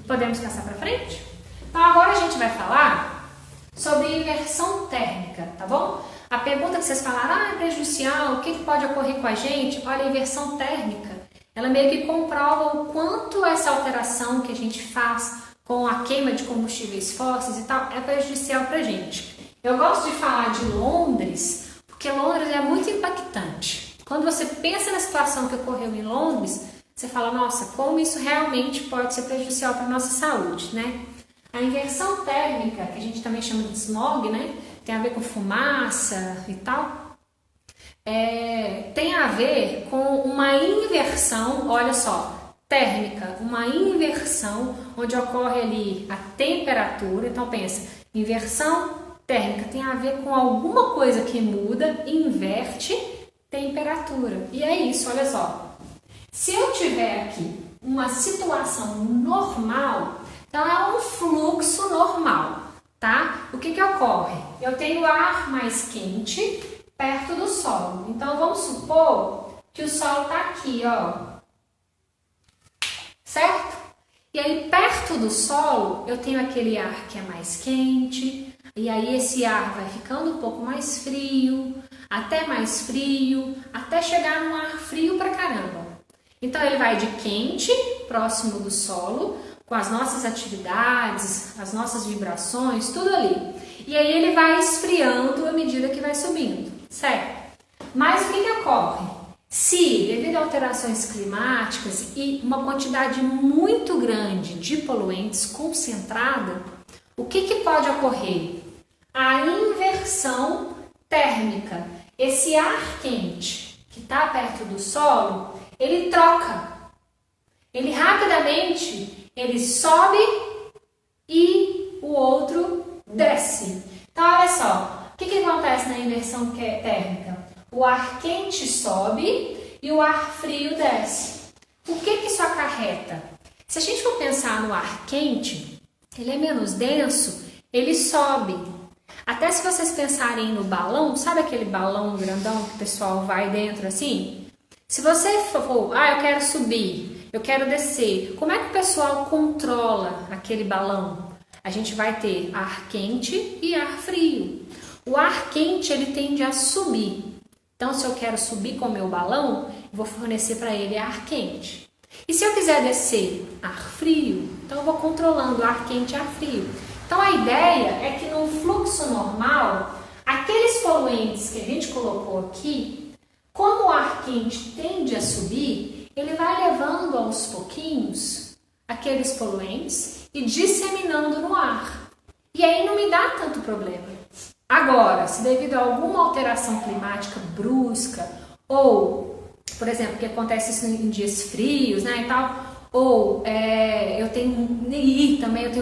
Podemos passar para frente? Então agora a gente vai falar sobre inversão térmica, tá bom? A pergunta que vocês falaram, é prejudicial, o que pode ocorrer com a gente? Olha, a inversão térmica, ela meio que comprova o quanto essa alteração que a gente faz com a queima de combustíveis fósseis e tal é prejudicial pra gente. Eu gosto de falar de Londres, porque Londres é muito impactante. Quando você pensa na situação que ocorreu em Londres, você fala, nossa, como isso realmente pode ser prejudicial para a nossa saúde, né? A inversão térmica, que a gente também chama de smog, né? Tem a ver com fumaça e tal. Tem a ver com uma inversão, olha só, térmica, uma inversão onde ocorre ali a temperatura. Então pensa, inversão térmica tem a ver com alguma coisa que muda, inverte temperatura. E é isso, olha só. Se eu tiver aqui uma situação normal, então é um fluxo normal, tá? O que ocorre? Eu tenho ar mais quente perto do solo. Então vamos supor que o solo tá aqui, ó. Certo? E aí perto do solo eu tenho aquele ar que é mais quente, e aí esse ar vai ficando um pouco mais frio, até chegar num ar frio pra caramba. Então ele vai de quente, próximo do solo, com as nossas atividades, as nossas vibrações, tudo ali. E aí ele vai esfriando à medida que vai subindo, certo? Mas o que ocorre? Se, devido a alterações climáticas e uma quantidade muito grande de poluentes concentrada, o que pode ocorrer? A inversão térmica. Esse ar quente que está perto do solo, ele troca. Ele rapidamente, ele sobe e o outro desce. Então, olha só, o que acontece na inversão térmica? O ar quente sobe e o ar frio desce. O que isso acarreta? Se a gente for pensar no ar quente, ele é menos denso, ele sobe. Até se vocês pensarem no balão, sabe aquele balão grandão que o pessoal vai dentro assim? Se você for, eu quero subir, eu quero descer, como é que o pessoal controla aquele balão? A gente vai ter ar quente e ar frio. O ar quente, ele tende a subir. Então, se eu quero subir com o meu balão, eu vou fornecer para ele ar quente. E se eu quiser descer ar frio, então eu vou controlando ar quente e ar frio. Então, a ideia é que no fluxo normal, aqueles poluentes que a gente colocou aqui, como o ar quente tende a subir, ele vai levando aos pouquinhos aqueles poluentes e disseminando no ar. E aí não me dá tanto problema. Agora, se devido a alguma alteração climática brusca, ou, por exemplo, que acontece isso em dias frios, né, e tal, ou eu tenho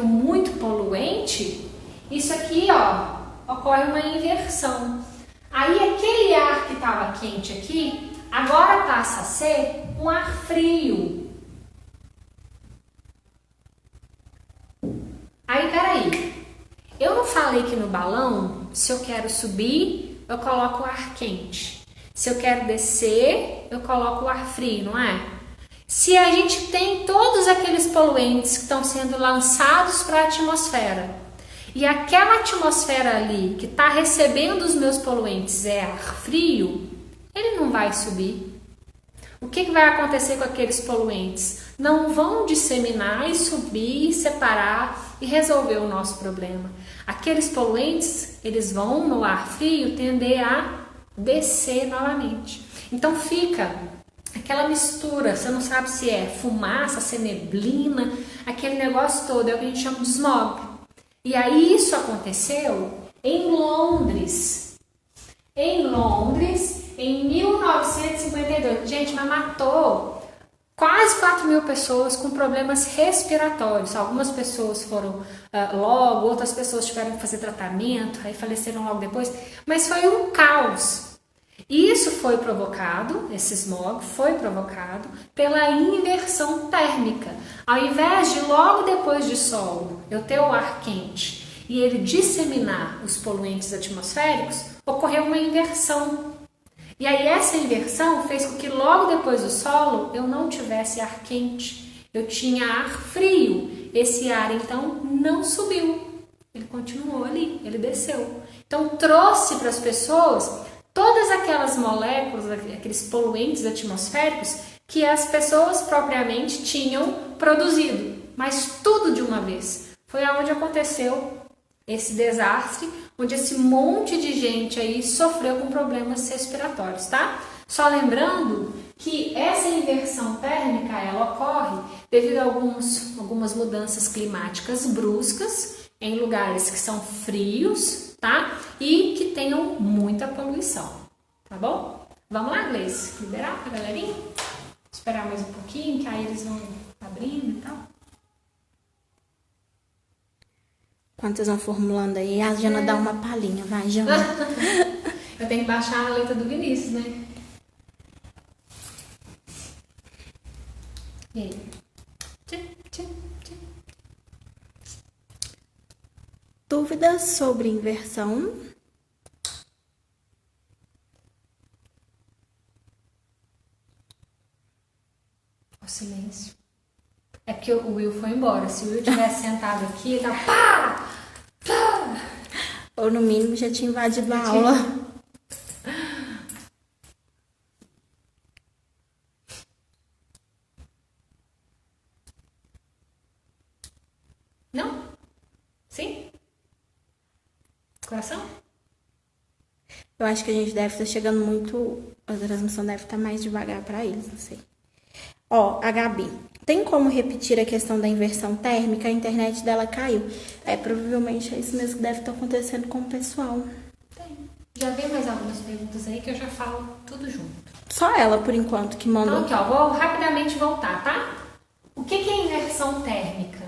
muito poluente, isso aqui, ó, ocorre uma inversão. Aí aquele ar que estava quente aqui, agora passa a ser um ar frio. Aí, peraí. Eu não falei que no balão, se eu quero subir, eu coloco o ar quente. Se eu quero descer, eu coloco o ar frio, não é? Se a gente tem todos aqueles poluentes que estão sendo lançados para a atmosfera, e aquela atmosfera ali que está recebendo os meus poluentes é ar frio, ele não vai subir. o que vai acontecer com aqueles poluentes? Não vão disseminar e subir, separar e resolver o nosso problema. Aqueles poluentes, eles vão no ar frio tender a descer novamente. Então fica aquela mistura, você não sabe se é fumaça, se é neblina, aquele negócio todo, é o que a gente chama de smog. E aí isso aconteceu em Londres. Em Londres, em 1952. Gente, mas matou quase 4.000 pessoas com problemas respiratórios. Algumas pessoas foram logo, outras pessoas tiveram que fazer tratamento, aí faleceram logo depois. Mas foi um caos. Isso foi provocado, esse smog foi provocado pela inversão térmica. Ao invés de logo depois de solo eu ter o ar quente e ele disseminar os poluentes atmosféricos, ocorreu uma inversão. E aí essa inversão fez com que logo depois do solo eu não tivesse ar quente, eu tinha ar frio. Esse ar então não subiu, ele continuou ali, ele desceu. Então trouxe para as pessoas todas aquelas moléculas, aqueles poluentes atmosféricos que as pessoas propriamente tinham produzido, mas tudo de uma vez. Foi aonde aconteceu esse desastre, onde esse monte de gente aí sofreu com problemas respiratórios, tá? Só lembrando que essa inversão térmica, ela ocorre devido a algumas mudanças climáticas bruscas em lugares que são frios, tá? E que tenham muita poluição, tá bom? Vamos lá, Gleice, liberar pra galerinha? Esperar mais um pouquinho, que aí eles vão abrindo e tal. Quando vocês vão formulando aí, a Jana dá uma palhinha, vai, Jana. Eu tenho que baixar a letra do Vinícius, né? E aí? Dúvidas sobre inversão? O silêncio. É porque o Will foi embora. Se o Will tivesse sentado aqui, ele tava pá! Pá! Ou no mínimo já tinha invadido a aula. Não? Sim? Coração? Eu acho que a gente deve estar chegando muito... A transmissão deve estar mais devagar para eles, não sei. Ó, a Gabi. Tem como repetir a questão da inversão térmica? A internet dela caiu. Provavelmente é isso mesmo que deve estar acontecendo com o pessoal. Tem. Já veio mais algumas perguntas aí que eu já falo tudo junto. Só ela, por enquanto, que mandou. Então, aqui, ó, vou rapidamente voltar, tá? O que é inversão térmica?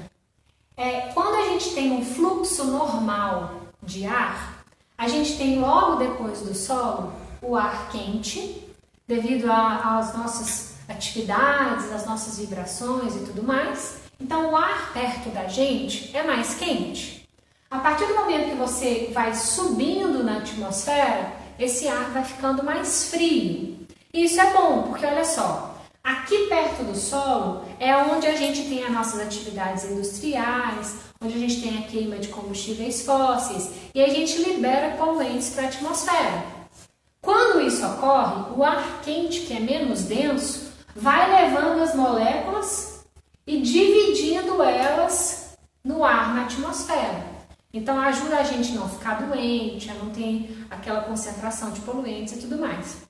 Quando a gente tem um fluxo normal de ar, a gente tem logo depois do solo o ar quente, devido às nossas atividades, às nossas vibrações e tudo mais. Então o ar perto da gente é mais quente. A partir do momento que você vai subindo na atmosfera, esse ar vai ficando mais frio. E isso é bom, porque olha só, aqui perto do solo é onde a gente tem as nossas atividades industriais, onde a gente tem a queima de combustíveis fósseis e a gente libera poluentes para a atmosfera. Quando isso ocorre, o ar quente, que é menos denso, vai levando as moléculas e dividindo elas no ar, na atmosfera. Então ajuda a gente não ficar doente, a não ter aquela concentração de poluentes e tudo mais.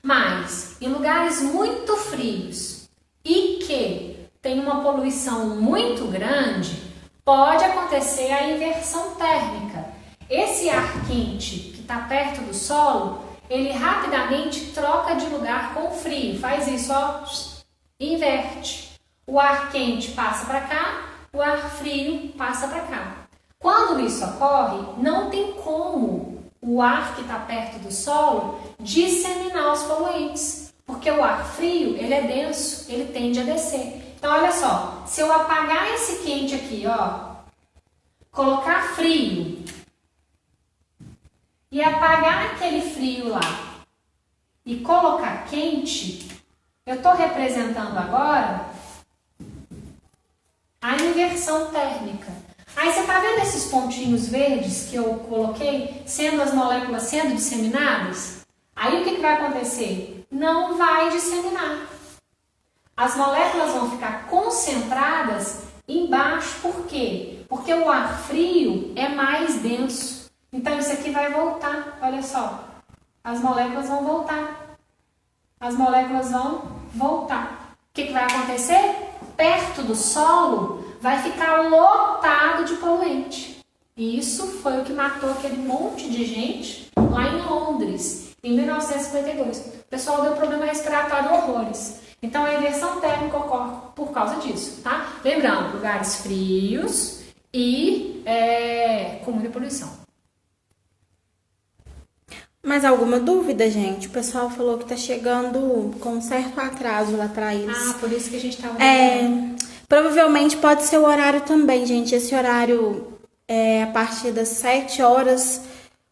Mas em lugares muito frios e que tem uma poluição muito grande, pode acontecer a inversão térmica. Esse ar quente que está perto do solo, ele rapidamente troca de lugar com o frio. Faz isso, ó, inverte. O ar quente passa para cá, o ar frio passa para cá. Quando isso ocorre, não tem como o ar que está perto do solo disseminar os poluentes, porque o ar frio, ele é denso, ele tende a descer. Então, olha só, se eu apagar esse quente aqui, ó, colocar frio e apagar aquele frio lá e colocar quente, eu estou representando agora a inversão térmica. Aí você está vendo esses pontinhos verdes que eu coloquei, sendo as moléculas sendo disseminadas? Aí o que vai acontecer? não vai disseminar. As moléculas vão ficar concentradas embaixo, por quê? Porque o ar frio é mais denso. Então isso aqui vai voltar, olha só. As moléculas vão voltar. As moléculas vão voltar. O que vai acontecer? Perto do solo vai ficar lotado de poluente. E isso foi o que matou aquele monte de gente lá em Londres, em 1952. O pessoal deu problema respiratório horrores. Então a inversão térmica ocorre por causa disso, tá? Lembrando, lugares frios e com muita poluição. Mais alguma dúvida, gente? O pessoal falou que tá chegando com um certo atraso lá pra eles. Ah, por isso que a gente tava... Provavelmente pode ser o horário também, gente. Esse horário, a partir das 7 horas,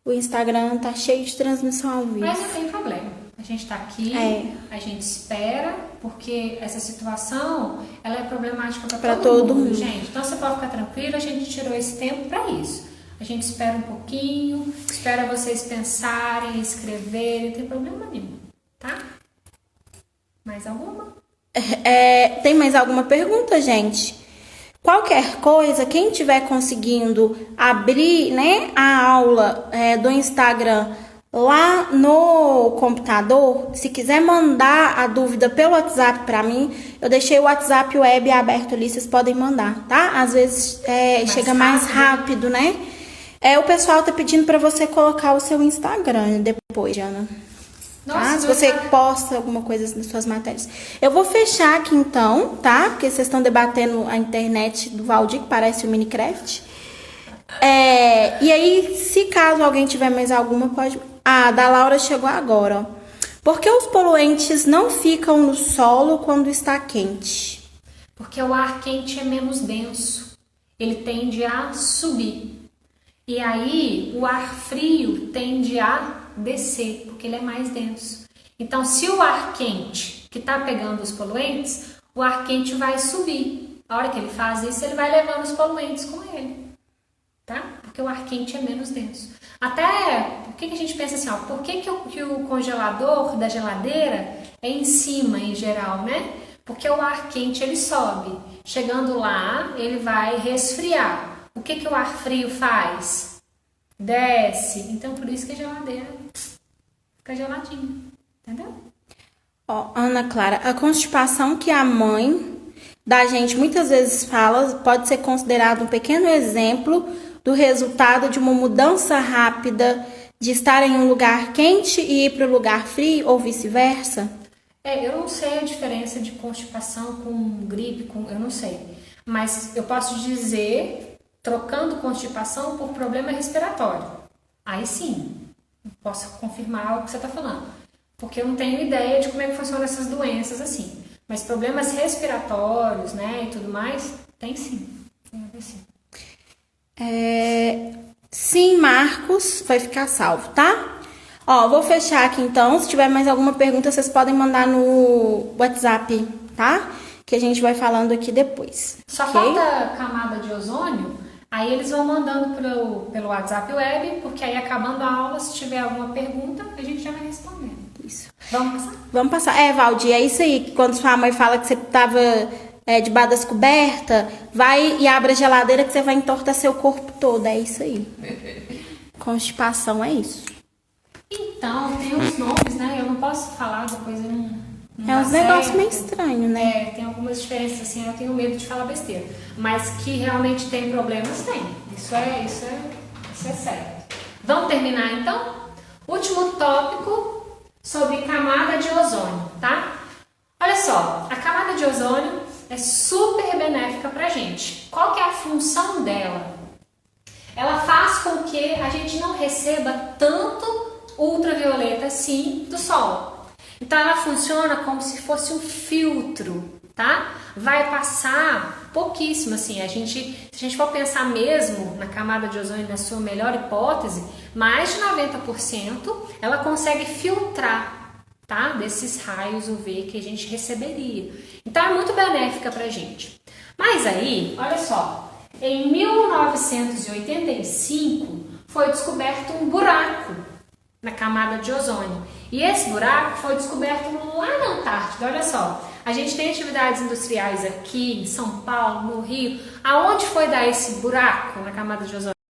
o Instagram tá cheio de transmissão ao vivo. Mas não tem problema. A gente tá aqui, a gente espera, porque essa situação, ela é problemática para todo mundo, gente. Então você pode ficar tranquilo, a gente tirou esse tempo para isso. A gente espera um pouquinho, espera vocês pensarem, escreverem, não tem problema nenhum, tá? Mais alguma? Tem mais alguma pergunta, gente? Qualquer coisa, quem estiver conseguindo abrir, né, a aula do Instagram lá no computador, se quiser mandar a dúvida pelo WhatsApp para mim, eu deixei o WhatsApp web aberto ali, vocês podem mandar, tá? Às vezes chega mais rápido, né? O pessoal tá pedindo para você colocar o seu Instagram depois, Jana. Nossa, se você posta alguma coisa nas suas matérias. Eu vou fechar aqui então, tá? Porque vocês estão debatendo a internet do Valdir, que parece o Minecraft. E aí, se caso alguém tiver mais alguma, pode... Ah, da Laura chegou agora, ó. Por que os poluentes não ficam no solo quando está quente? Porque o ar quente é menos denso. Ele tende a subir. E aí, o ar frio tende a descer, porque ele é mais denso. Então, se o ar quente, que está pegando os poluentes, o ar quente vai subir. A hora que ele faz isso, ele vai levando os poluentes com ele. Tá? Porque o ar quente é menos denso. Até, por que a gente pensa assim, ó, por que o congelador da geladeira é em cima, em geral, né? Porque o ar quente, ele sobe. Chegando lá, ele vai resfriar. O que o ar frio faz? Desce. Então, por isso que a geladeira fica geladinha. Entendeu? Ó, Ana Clara, a constipação que a mãe da gente muitas vezes fala pode ser considerado um pequeno exemplo do resultado de uma mudança rápida de estar em um lugar quente e ir para o lugar frio ou vice-versa? Eu não sei a diferença de constipação com gripe, eu não sei. Mas eu posso dizer, trocando constipação por problema respiratório. Aí sim, posso confirmar o que você está falando. Porque eu não tenho ideia de como é que funcionam essas doenças assim. Mas problemas respiratórios, né, e tudo mais, tem sim. Tem a ver sim. Sim, Marcos, vai ficar salvo, tá? Ó, vou fechar aqui então. Se tiver mais alguma pergunta, vocês podem mandar no WhatsApp, tá? Que a gente vai falando aqui depois. Só falta camada de ozônio, aí eles vão mandando pelo WhatsApp web, porque aí acabando a aula, se tiver alguma pergunta, a gente já vai respondendo. Isso. Vamos passar? Vamos passar. Valdir, é isso aí. Quando sua mãe fala que você tava debaixo das cobertas, vai e abre a geladeira que você vai entortar seu corpo todo. É isso aí. Constipação é isso. Então, tem uns nomes, né? Eu não posso falar, depois eu não uns negócios meio estranhos, né? Tem algumas diferenças, assim, eu tenho medo de falar besteira. Mas que realmente tem problemas, tem. Isso é certo. Vamos terminar, então? Último tópico sobre camada de ozônio, tá? Olha só, a camada de ozônio é super benéfica pra gente. Qual que é a função dela? Ela faz com que a gente não receba tanto ultravioleta assim do sol. Então ela funciona como se fosse um filtro, tá? Vai passar pouquíssimo, assim, se a gente for pensar mesmo na camada de ozônio na sua melhor hipótese, mais de 90% ela consegue filtrar, tá? Desses raios UV que a gente receberia. Então é muito benéfica pra gente. Mas aí, olha só, em 1985 foi descoberto um buraco na camada de ozônio. E esse buraco foi descoberto lá na Antártida, olha só. A gente tem atividades industriais aqui em São Paulo, no Rio. Aonde foi dar esse buraco na camada de ozônio?